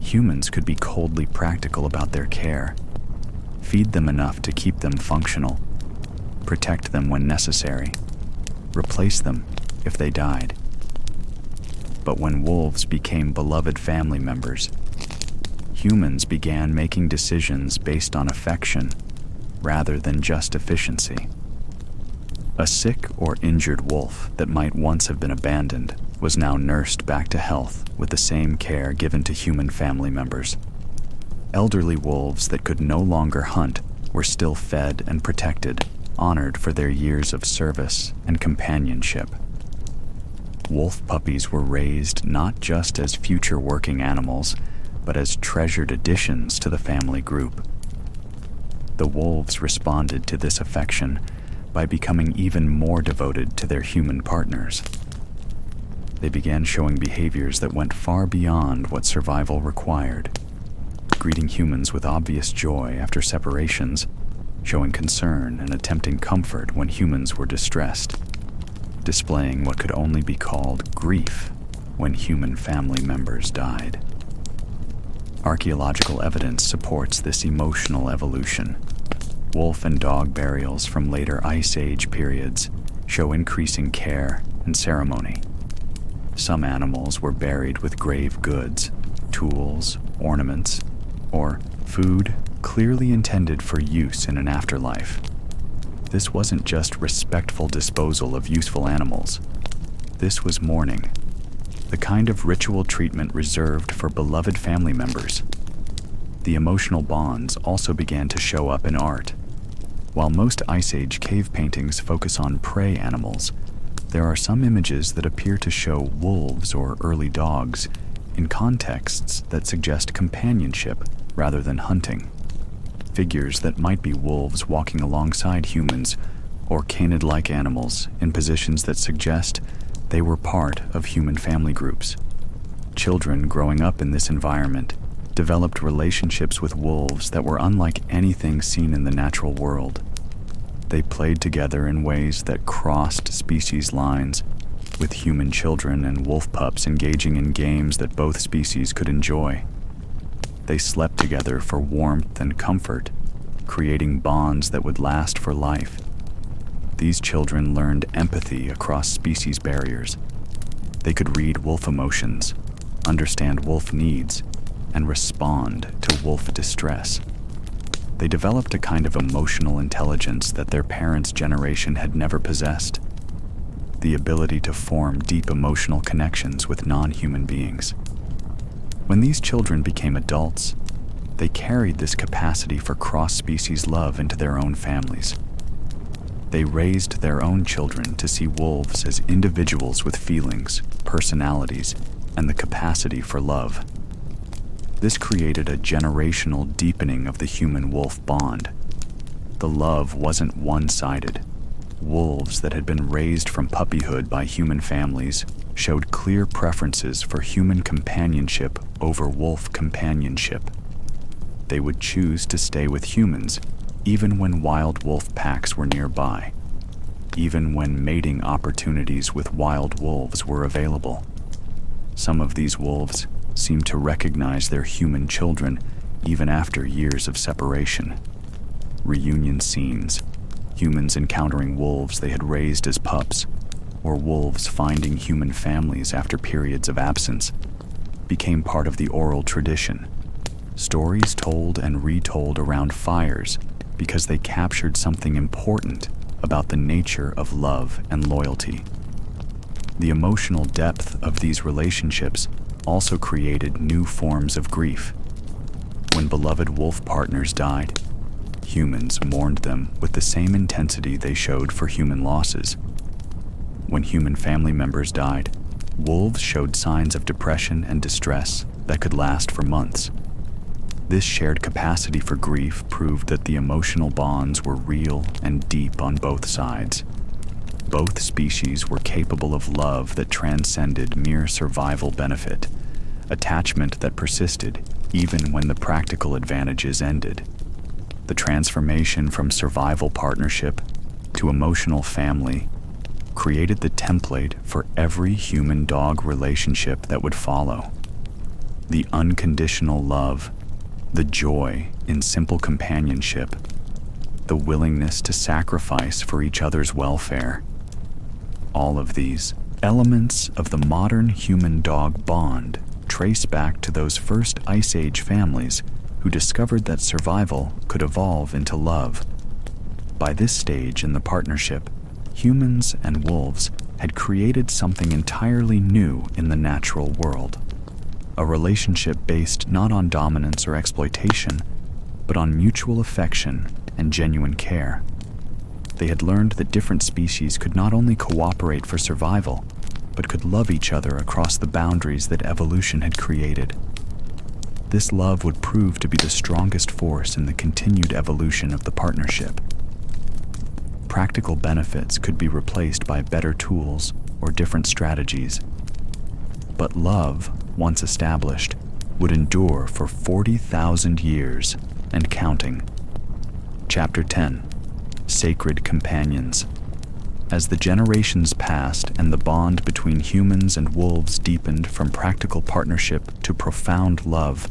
[SPEAKER 1] humans could be coldly practical about their care, feed them enough to keep them functional, protect them when necessary, replace them if they died. But when wolves became beloved family members, humans began making decisions based on affection rather than just efficiency. A sick or injured wolf that might once have been abandoned was now nursed back to health with the same care given to human family members. Elderly wolves that could no longer hunt were still fed and protected, honored for their years of service and companionship. Wolf puppies were raised not just as future working animals, but as treasured additions to the family group. The wolves responded to this affection by becoming even more devoted to their human partners. They began showing behaviors that went far beyond what survival required, greeting humans with obvious joy after separations, showing concern and attempting comfort when humans were distressed, displaying what could only be called grief when human family members died. Archaeological evidence supports this emotional evolution. Wolf and dog burials from later Ice Age periods show increasing care and ceremony. Some animals were buried with grave goods, tools, ornaments, or food clearly intended for use in an afterlife. This wasn't just respectful disposal of useful animals. This was mourning, the kind of ritual treatment reserved for beloved family members. The emotional bonds also began to show up in art. While most Ice Age cave paintings focus on prey animals, there are some images that appear to show wolves or early dogs in contexts that suggest companionship rather than hunting. Figures that might be wolves walking alongside humans or canid-like animals in positions that suggest they were part of human family groups. Children growing up in this environment developed relationships with wolves that were unlike anything seen in the natural world. They played together in ways that crossed species lines, with human children and wolf pups engaging in games that both species could enjoy. They slept together for warmth and comfort, creating bonds that would last for life. These children learned empathy across species barriers. They could read wolf emotions, understand wolf needs, and respond to wolf distress. They developed a kind of emotional intelligence that their parents' generation had never possessed, the ability to form deep emotional connections with non-human beings. When these children became adults, they carried this capacity for cross-species love into their own families. They raised their own children to see wolves as individuals with feelings, personalities, and the capacity for love. This created a generational deepening of the human-wolf bond. The love wasn't one-sided. wolves that had been raised from puppyhood by human families showed clear preferences for human companionship over wolf companionship. They would choose to stay with humans even when wild wolf packs were nearby, even when mating opportunities with wild wolves were available. Some of these wolves seemed to recognize their human children even after years of separation. Reunion scenes, humans encountering wolves they had raised as pups, or wolves finding human families after periods of absence, became part of the oral tradition. Stories told and retold around fires because they captured something important about the nature of love and loyalty. The emotional depth of these relationships also created new forms of grief. When beloved wolf partners died, humans mourned them with the same intensity they showed for human losses. When human family members died, wolves showed signs of depression and distress that could last for months. This shared capacity for grief proved that the emotional bonds were real and deep on both sides. Both species were capable of love that transcended mere survival benefit, attachment that persisted even when the practical advantages ended. The transformation from survival partnership to emotional family created the template for every human-dog relationship that would follow. The unconditional love, the joy in simple companionship, the willingness to sacrifice for each other's welfare. All of these elements of the modern human-dog bond trace back to those first Ice Age families who discovered that survival could evolve into love. By this stage in the partnership, humans and wolves had created something entirely new in the natural world. A relationship based not on dominance or exploitation, but on mutual affection and genuine care. They had learned that different species could not only cooperate for survival, but could love each other across the boundaries that evolution had created. This love would prove to be the strongest force in the continued evolution of the partnership. Practical benefits could be replaced by better tools or different strategies. But love, once established, would endure for 40,000 years and counting. Chapter 10: Sacred Companions. As the generations passed and the bond between humans and wolves deepened from practical partnership to profound love,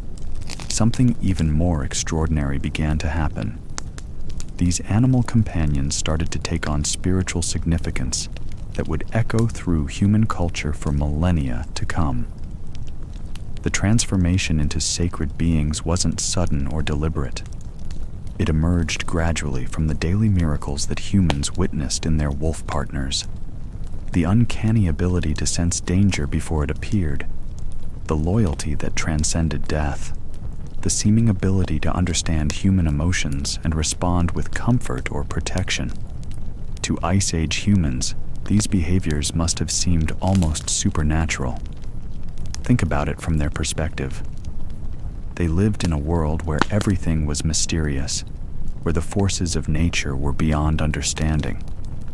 [SPEAKER 1] something even more extraordinary began to happen. These animal companions started to take on spiritual significance that would echo through human culture for millennia to come. The transformation into sacred beings wasn't sudden or deliberate. It emerged gradually from the daily miracles that humans witnessed in their wolf partners. The uncanny ability to sense danger before it appeared, the loyalty that transcended death, the seeming ability to understand human emotions and respond with comfort or protection. To Ice Age humans, these behaviors must have seemed almost supernatural. Think about it from their perspective. They lived in a world where everything was mysterious, where the forces of nature were beyond understanding,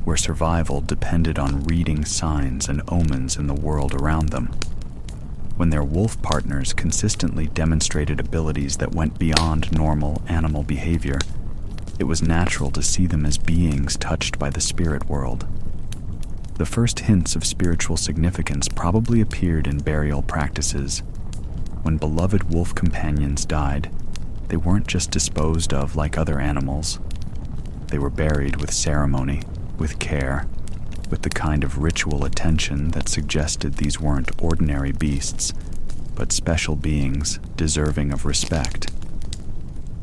[SPEAKER 1] where survival depended on reading signs and omens in the world around them. When their wolf partners consistently demonstrated abilities that went beyond normal animal behavior, it was natural to see them as beings touched by the spirit world. The first hints of spiritual significance probably appeared in burial practices. When beloved wolf companions died, they weren't just disposed of like other animals. They were buried with ceremony, with care, with the kind of ritual attention that suggested these weren't ordinary beasts, but special beings deserving of respect.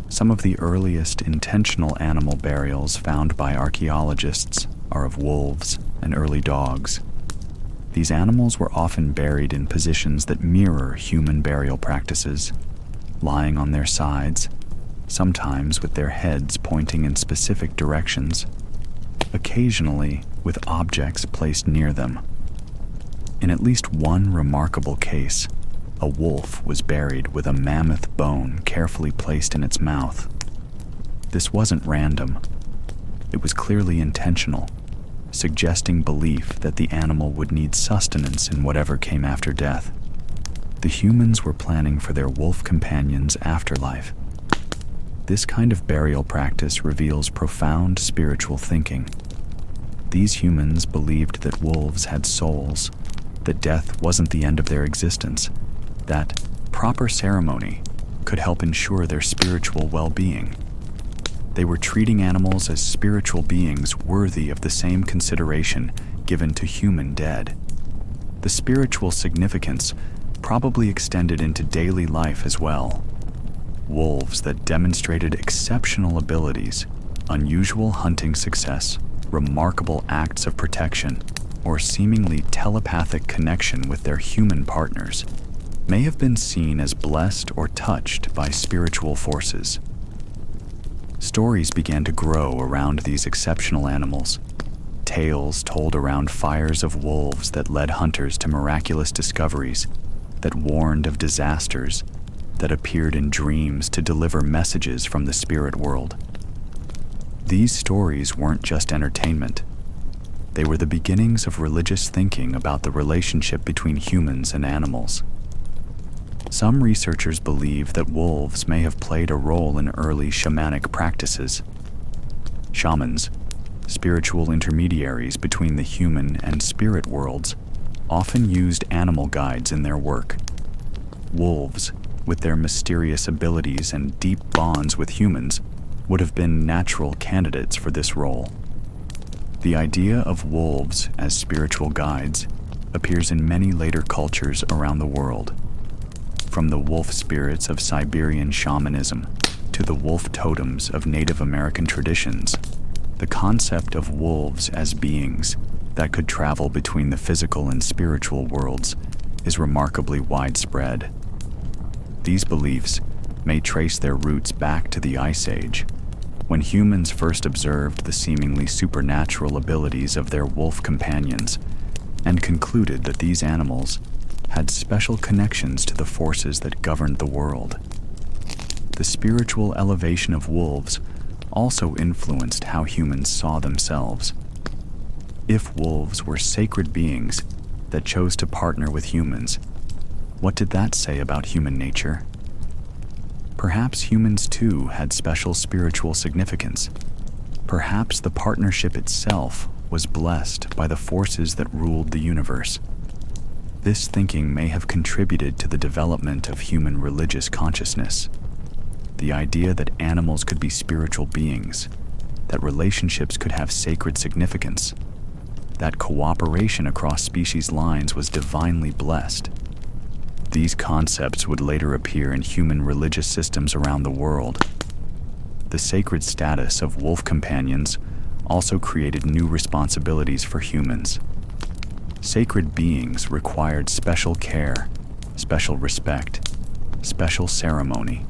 [SPEAKER 1] Some of the earliest intentional animal burials found by archaeologists are of wolves and early dogs. These animals were often buried in positions that mirror human burial practices, lying on their sides, sometimes with their heads pointing in specific directions, occasionally with objects placed near them. In at least one remarkable case, a wolf was buried with a mammoth bone carefully placed in its mouth. This wasn't random. It was clearly intentional, suggesting belief that the animal would need sustenance in whatever came after death. The humans were planning for their wolf companions' afterlife. This kind of burial practice reveals profound spiritual thinking. These humans believed that wolves had souls, that death wasn't the end of their existence, that proper ceremony could help ensure their spiritual well-being. They were treating animals as spiritual beings worthy of the same consideration given to human dead. The spiritual significance probably extended into daily life as well. Wolves that demonstrated exceptional abilities, unusual hunting success, remarkable acts of protection, or seemingly telepathic connection with their human partners may have been seen as blessed or touched by spiritual forces. Stories began to grow around these exceptional animals. Tales told around fires of wolves that led hunters to miraculous discoveries, that warned of disasters, that appeared in dreams to deliver messages from the spirit world. These stories weren't just entertainment. They were the beginnings of religious thinking about the relationship between humans and animals. Some researchers believe that wolves may have played a role in early shamanic practices. Shamans, spiritual intermediaries between the human and spirit worlds, often used animal guides in their work. Wolves, with their mysterious abilities and deep bonds with humans, would have been natural candidates for this role. The idea of wolves as spiritual guides appears in many later cultures around the world. From the wolf spirits of Siberian shamanism to the wolf totems of Native American traditions, the concept of wolves as beings that could travel between the physical and spiritual worlds is remarkably widespread. These beliefs may trace their roots back to the Ice Age, when humans first observed the seemingly supernatural abilities of their wolf companions and concluded that these animals had special connections to the forces that governed the world. The spiritual elevation of wolves also influenced how humans saw themselves. If wolves were sacred beings that chose to partner with humans, what did that say about human nature? Perhaps humans too had special spiritual significance. Perhaps the partnership itself was blessed by the forces that ruled the universe. This thinking may have contributed to the development of human religious consciousness. The idea that animals could be spiritual beings, that relationships could have sacred significance, that cooperation across species lines was divinely blessed. These concepts would later appear in human religious systems around the world. The sacred status of wolf companions also created new responsibilities for humans. Sacred beings required special care, special respect, special ceremony.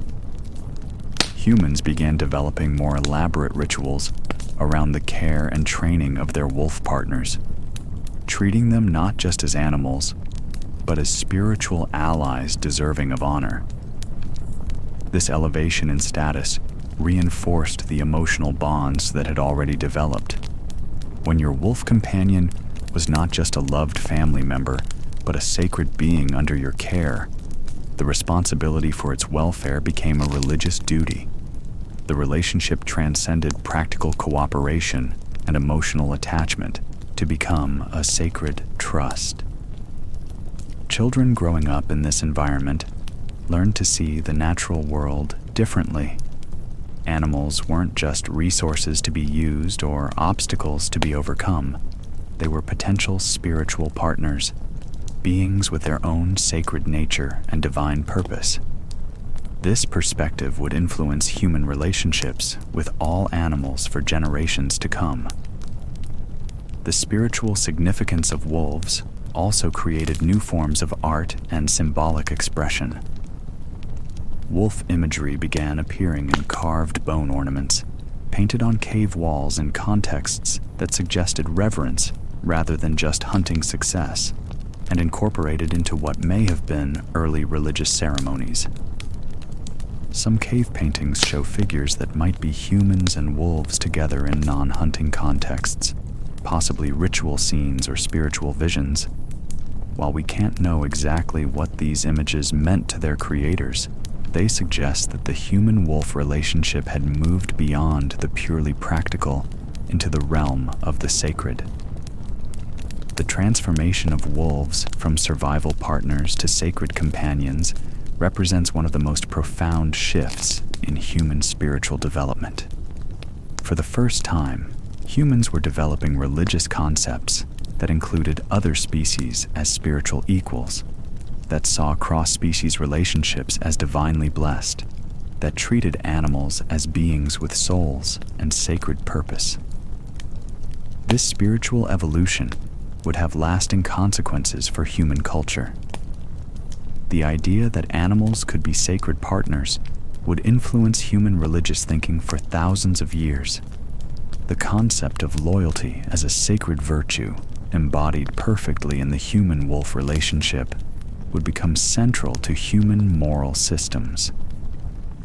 [SPEAKER 1] Humans began developing more elaborate rituals around the care and training of their wolf partners, treating them not just as animals, but as spiritual allies deserving of honor. This elevation in status reinforced the emotional bonds that had already developed. When your wolf companion was not just a loved family member, but a sacred being under your care, the responsibility for its welfare became a religious duty. The relationship transcended practical cooperation and emotional attachment to become a sacred trust. Children growing up in this environment learned to see the natural world differently. Animals weren't just resources to be used or obstacles to be overcome. They were potential spiritual partners, beings with their own sacred nature and divine purpose. This perspective would influence human relationships with all animals for generations to come. The spiritual significance of wolves also created new forms of art and symbolic expression. Wolf imagery began appearing in carved bone ornaments, painted on cave walls in contexts that suggested reverence rather than just hunting success, and incorporated into what may have been early religious ceremonies. Some cave paintings show figures that might be humans and wolves together in non-hunting contexts. possibly ritual scenes or spiritual visions. While we can't know exactly what these images meant to their creators, they suggest that the human-wolf relationship had moved beyond the purely practical into the realm of the sacred. The transformation of wolves from survival partners to sacred companions represents one of the most profound shifts in human spiritual development. For the first time, humans were developing religious concepts that included other species as spiritual equals, that saw cross-species relationships as divinely blessed, that treated animals as beings with souls and sacred purpose. This spiritual evolution would have lasting consequences for human culture. The idea that animals could be sacred partners would influence human religious thinking for thousands of years. The concept of loyalty as a sacred virtue, embodied perfectly in the human-wolf relationship, would become central to human moral systems.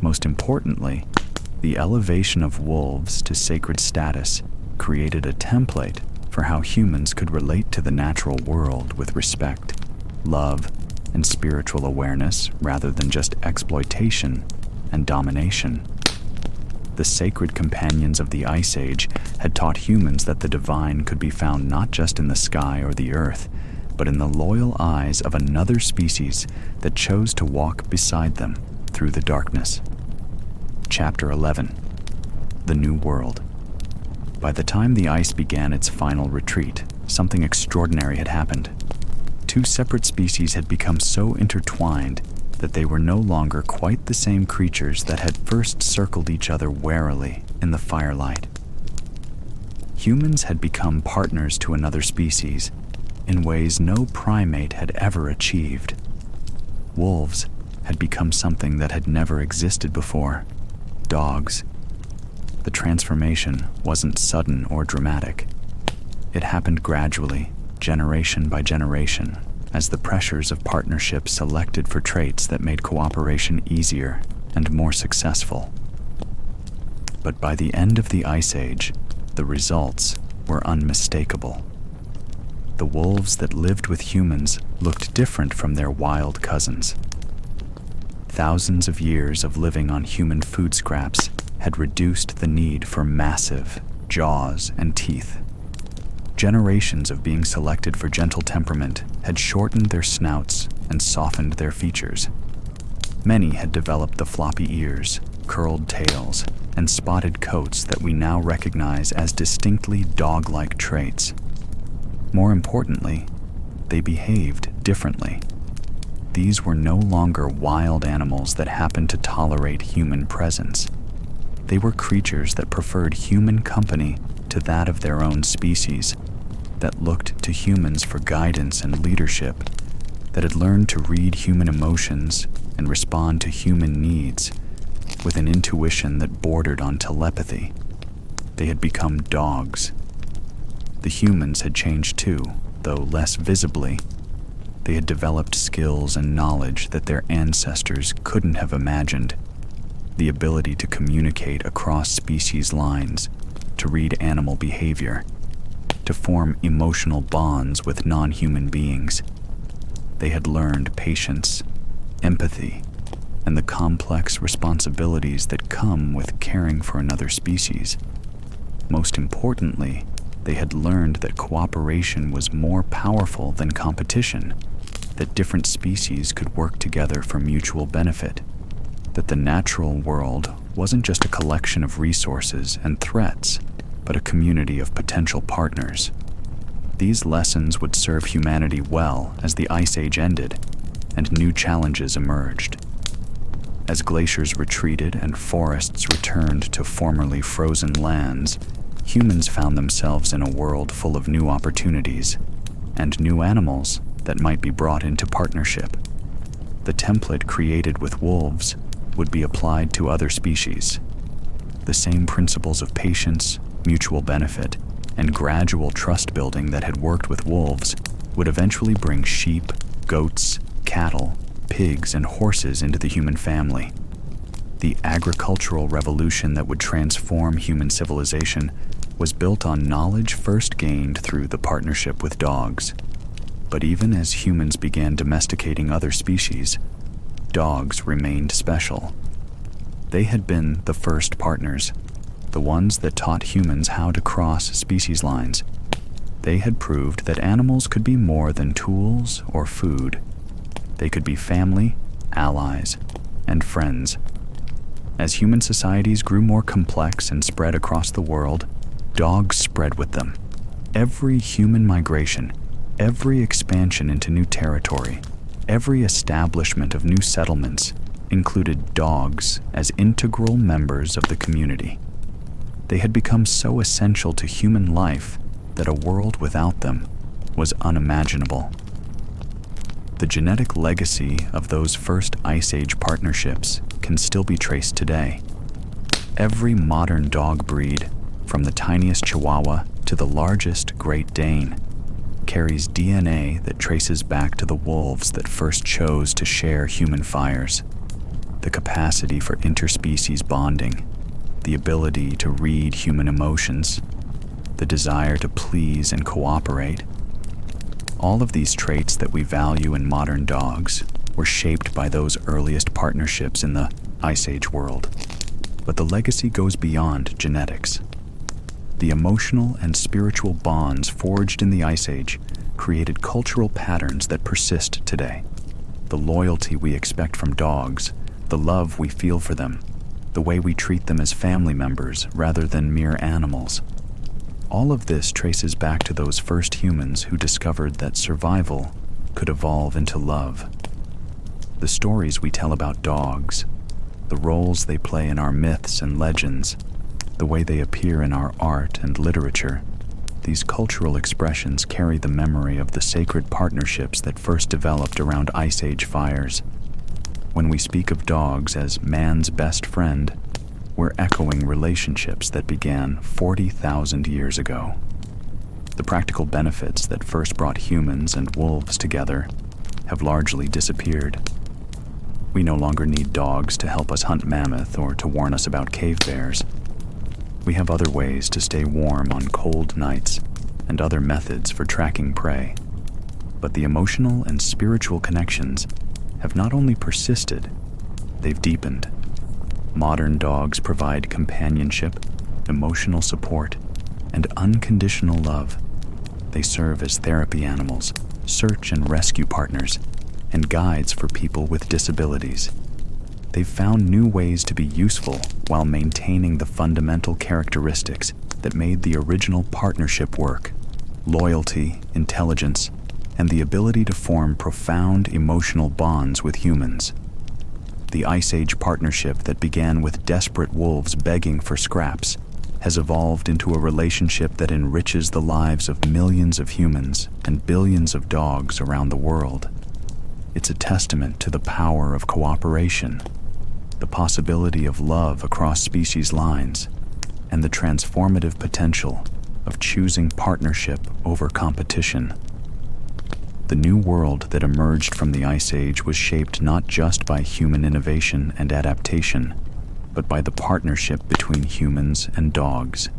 [SPEAKER 1] Most importantly, the elevation of wolves to sacred status created a template for how humans could relate to the natural world with respect, love, and spiritual awareness rather than just exploitation and domination. The sacred companions of the Ice Age had taught humans that the divine could be found not just in the sky or the earth, but in the loyal eyes of another species that chose to walk beside them through the darkness. Chapter 11. The New World. By the time the ice began its final retreat, something extraordinary had happened. Two separate species had become so intertwined that they were no longer quite the same creatures that had first circled each other warily in the firelight. Humans had become partners to another species in ways no primate had ever achieved. Wolves had become something that had never existed before: dogs. The transformation wasn't sudden or dramatic. It happened gradually, generation by generation, as the pressures of partnership selected for traits that made cooperation easier and more successful. But by the end of the Ice Age, the results were unmistakable. The wolves that lived with humans looked different from their wild cousins. Thousands of years of living on human food scraps had reduced the need for massive jaws and teeth. Generations of being selected for gentle temperament had shortened their snouts and softened their features. Many had developed the floppy ears, curled tails, and spotted coats that we now recognize as distinctly dog-like traits. More importantly, they behaved differently. These were no longer wild animals that happened to tolerate human presence. They were creatures that preferred human company to that of their own species, that looked to humans for guidance and leadership, that had learned to read human emotions and respond to human needs with an intuition that bordered on telepathy. They had become dogs. The humans had changed too, though less visibly. They had developed skills and knowledge that their ancestors couldn't have imagined. The ability to communicate across species lines, to read animal behavior, to form emotional bonds with non-human beings. They had learned patience, empathy, and the complex responsibilities that come with caring for another species. Most importantly, they had learned that cooperation was more powerful than competition, that different species could work together for mutual benefit, that the natural world wasn't just a collection of resources and threats, but a community of potential partners. These lessons would serve humanity well as the Ice Age ended and new challenges emerged. As glaciers retreated and forests returned to formerly frozen lands, humans found themselves in a world full of new opportunities and new animals that might be brought into partnership. The template created with wolves would be applied to other species. The same principles of patience, mutual benefit, and gradual trust building that had worked with wolves would eventually bring sheep, goats, cattle, pigs, and horses into the human family. The agricultural revolution that would transform human civilization was built on knowledge first gained through the partnership with dogs. But even as humans began domesticating other species, dogs remained special. They had been the first partners, the ones that taught humans how to cross species lines. They had proved that animals could be more than tools or food. They could be family, allies, and friends. As human societies grew more complex and spread across the world, dogs spread with them. Every human migration, every expansion into new territory, every establishment of new settlements included dogs as integral members of the community. They had become so essential to human life that a world without them was unimaginable. The genetic legacy of those first Ice Age partnerships can still be traced today. Every modern dog breed, from the tiniest Chihuahua to the largest Great Dane, carries DNA that traces back to the wolves that first chose to share human fires. The capacity for interspecies bonding, the ability to read human emotions, the desire to please and cooperate. All of these traits that we value in modern dogs were shaped by those earliest partnerships in the Ice Age world. But the legacy goes beyond genetics. The emotional and spiritual bonds forged in the Ice Age created cultural patterns that persist today. The loyalty we expect from dogs, the love we feel for them, the way we treat them as family members rather than mere animals. All of this traces back to those first humans who discovered that survival could evolve into love. The stories we tell about dogs, the roles they play in our myths and legends, the way they appear in our art and literature, these cultural expressions carry the memory of the sacred partnerships that first developed around Ice Age fires. When we speak of dogs as man's best friend, we're echoing relationships that began 40,000 years ago. The practical benefits that first brought humans and wolves together have largely disappeared. We no longer need dogs to help us hunt mammoth or to warn us about cave bears. We have other ways to stay warm on cold nights and other methods for tracking prey. But the emotional and spiritual connections have not only persisted, they've deepened. Modern dogs provide companionship, emotional support, and unconditional love. They serve as therapy animals, search and rescue partners, and guides for people with disabilities. They've found new ways to be useful while maintaining the fundamental characteristics that made the original partnership work: loyalty, intelligence, and the ability to form profound emotional bonds with humans. The Ice Age partnership that began with desperate wolves begging for scraps has evolved into a relationship that enriches the lives of millions of humans and billions of dogs around the world. It's a testament to the power of cooperation, the possibility of love across species lines, and the transformative potential of choosing partnership over competition. The new world that emerged from the Ice Age was shaped not just by human innovation and adaptation, but by the partnership between humans and dogs.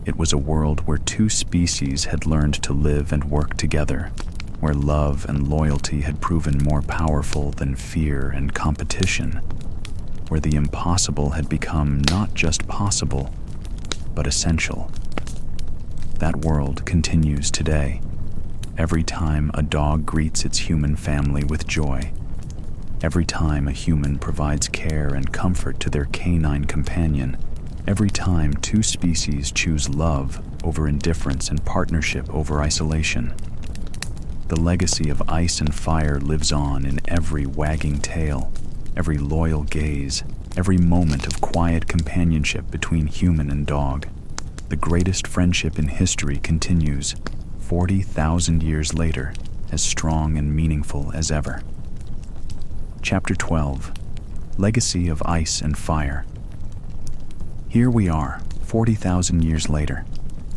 [SPEAKER 1] It was a world where two species had learned to live and work together, where love and loyalty had proven more powerful than fear and competition, where the impossible had become not just possible, but essential. That world continues today. Every time a dog greets its human family with joy, every time a human provides care and comfort to their canine companion, every time two species choose love over indifference and partnership over isolation, the legacy of ice and fire lives on in every wagging tail, every loyal gaze, every moment of quiet companionship between human and dog. The greatest friendship in history continues, 40,000 years later, as strong and meaningful as ever. Chapter 12. Legacy of Ice and Fire. Here we are, 40,000 years later,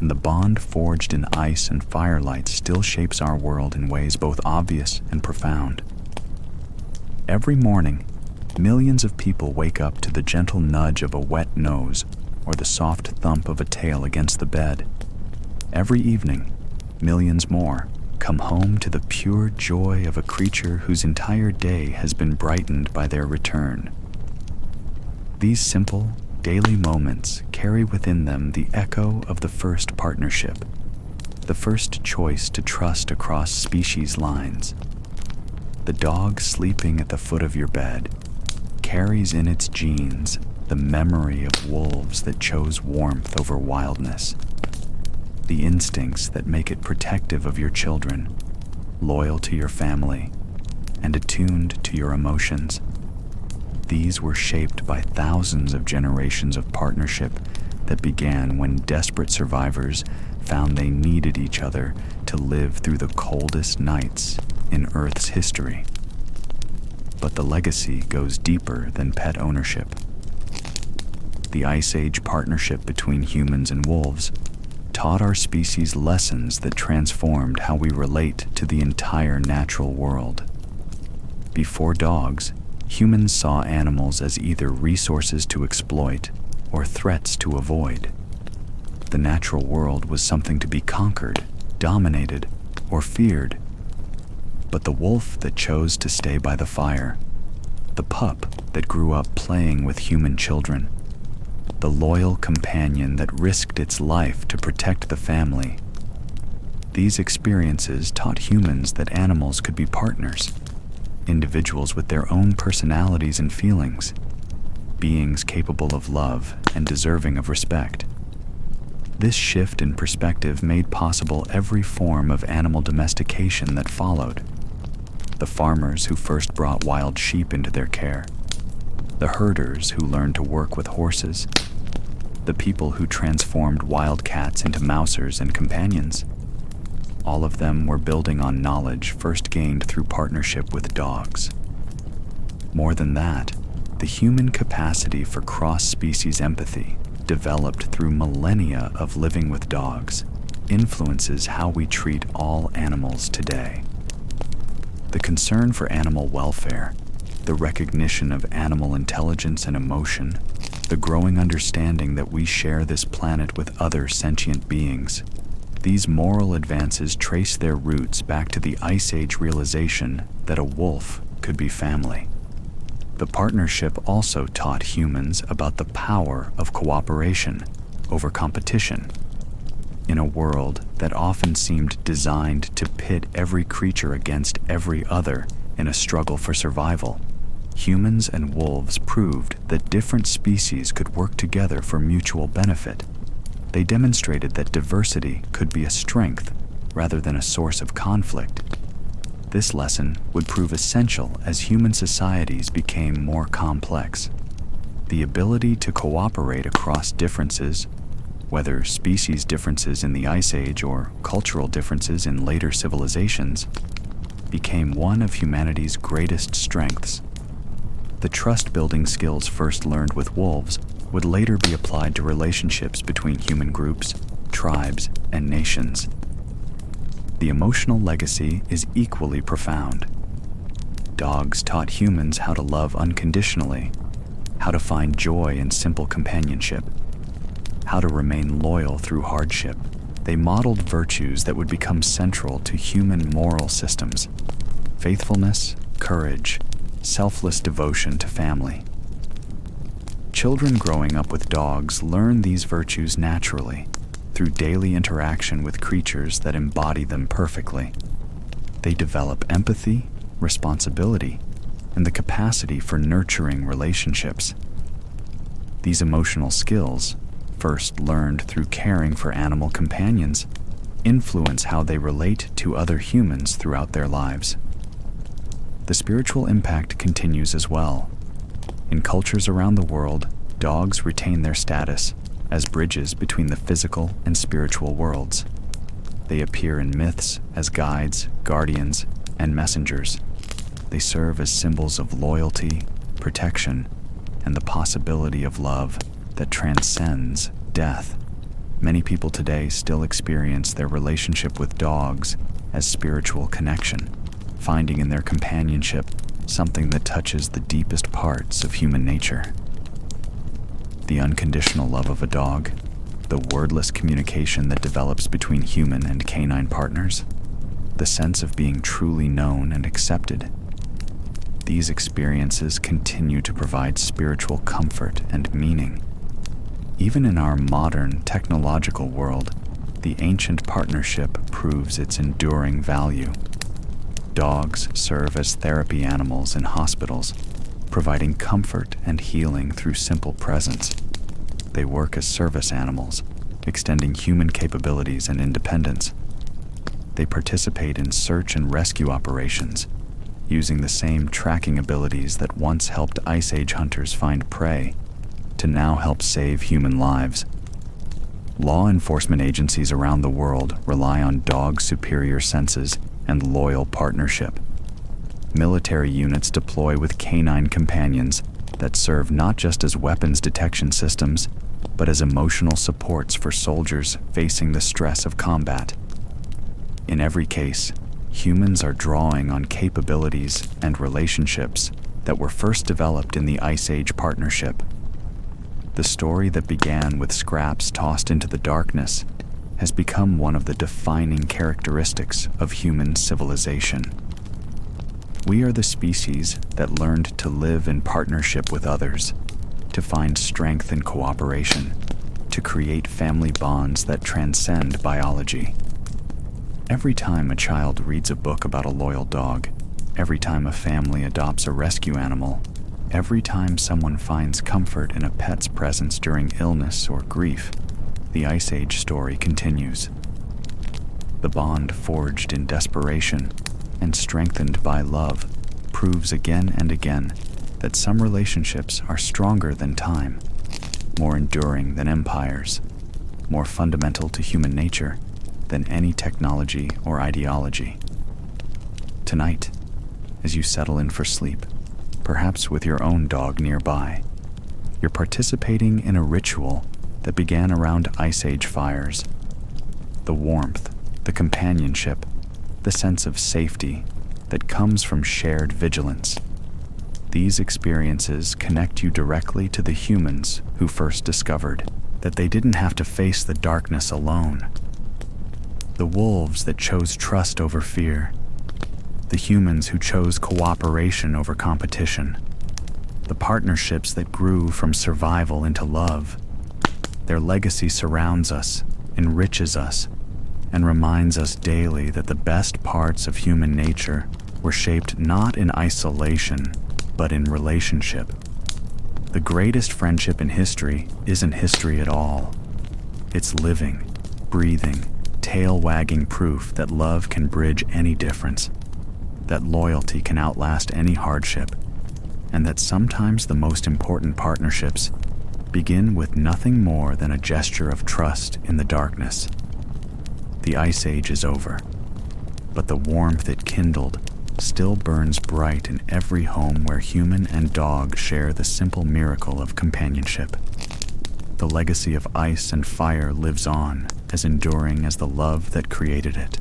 [SPEAKER 1] and the bond forged in ice and firelight still shapes our world in ways both obvious and profound. Every morning, millions of people wake up to the gentle nudge of a wet nose or the soft thump of a tail against the bed. Every evening, millions more come home to the pure joy of a creature whose entire day has been brightened by their return. These simple, daily moments carry within them the echo of the first partnership, the first choice to trust across species lines. The dog sleeping at the foot of your bed carries in its genes the memory of wolves that chose warmth over wildness, the instincts that make it protective of your children, loyal to your family, and attuned to your emotions. These were shaped by thousands of generations of partnership that began when desperate survivors found they needed each other to live through the coldest nights in Earth's history. But the legacy goes deeper than pet ownership. The Ice Age partnership between humans and wolves taught our species lessons that transformed how we relate to the entire natural world. Before dogs, humans saw animals as either resources to exploit or threats to avoid. The natural world was something to be conquered, dominated, or feared. But the wolf that chose to stay by the fire, the pup that grew up playing with human children, the loyal companion that risked its life to protect the family. These experiences taught humans that animals could be partners, individuals with their own personalities and feelings, beings capable of love and deserving of respect. This shift in perspective made possible every form of animal domestication that followed. The farmers who first brought wild sheep into their care, the herders who learned to work with horses, the people who transformed wildcats into mousers and companions. All of them were building on knowledge first gained through partnership with dogs. More than that, the human capacity for cross-species empathy, developed through millennia of living with dogs, influences how we treat all animals today. The concern for animal welfare, the recognition of animal intelligence and emotion, the growing understanding that we share this planet with other sentient beings. These moral advances trace their roots back to the Ice Age realization that a wolf could be family. The partnership also taught humans about the power of cooperation over competition. In a world that often seemed designed to pit every creature against every other in a struggle for survival, humans and wolves proved that different species could work together for mutual benefit. They demonstrated that diversity could be a strength rather than a source of conflict. This lesson would prove essential as human societies became more complex. The ability to cooperate across differences, whether species differences in the Ice Age or cultural differences in later civilizations, became one of humanity's greatest strengths. The trust-building skills first learned with wolves would later be applied to relationships between human groups, tribes, and nations. The emotional legacy is equally profound. Dogs taught humans how to love unconditionally, how to find joy in simple companionship, how to remain loyal through hardship. They modeled virtues that would become central to human moral systems: faithfulness, courage, selfless devotion to family. Children growing up with dogs learn these virtues naturally, through daily interaction with creatures that embody them perfectly. They develop empathy, responsibility, and the capacity for nurturing relationships. These emotional skills, first learned through caring for animal companions, influence how they relate to other humans throughout their lives. The spiritual impact continues as well. In cultures around the world, dogs retain their status as bridges between the physical and spiritual worlds. They appear in myths as guides, guardians, and messengers. They serve as symbols of loyalty, protection, and the possibility of love that transcends death. Many people today still experience their relationship with dogs as spiritual connection, finding in their companionship something that touches the deepest parts of human nature. The unconditional love of a dog, the wordless communication that develops between human and canine partners, the sense of being truly known and accepted. These experiences continue to provide spiritual comfort and meaning. Even in our modern technological world, the ancient partnership proves its enduring value. Dogs serve as therapy animals in hospitals, providing comfort and healing through simple presence. They work as service animals, extending human capabilities and independence. They participate in search and rescue operations, using the same tracking abilities that once helped Ice Age hunters find prey to now help save human lives. Law enforcement agencies around the world rely on dogs' superior senses and loyal partnership. Military units deploy with canine companions that serve not just as weapons detection systems, but as emotional supports for soldiers facing the stress of combat. In every case, humans are drawing on capabilities and relationships that were first developed in the Ice Age partnership. The story that began with scraps tossed into the darkness has become one of the defining characteristics of human civilization. We are the species that learned to live in partnership with others, to find strength in cooperation, to create family bonds that transcend biology. Every time a child reads a book about a loyal dog, every time a family adopts a rescue animal, every time someone finds comfort in a pet's presence during illness or grief, the Ice Age story continues. The bond forged in desperation and strengthened by love proves again and again that some relationships are stronger than time, more enduring than empires, more fundamental to human nature than any technology or ideology. Tonight, as you settle in for sleep, perhaps with your own dog nearby, you're participating in a ritual that began around Ice Age fires. The warmth, the companionship, the sense of safety that comes from shared vigilance. These experiences connect you directly to the humans who first discovered that they didn't have to face the darkness alone. The wolves that chose trust over fear. The humans who chose cooperation over competition. The partnerships that grew from survival into love. Their legacy surrounds us, enriches us, and reminds us daily that the best parts of human nature were shaped not in isolation, but in relationship. The greatest friendship in history isn't history at all. It's living, breathing, tail-wagging proof that love can bridge any difference, that loyalty can outlast any hardship, and that sometimes the most important partnerships begin with nothing more than a gesture of trust in the darkness. The Ice Age is over, but the warmth it kindled still burns bright in every home where human and dog share the simple miracle of companionship. The legacy of ice and fire lives on, as enduring as the love that created it.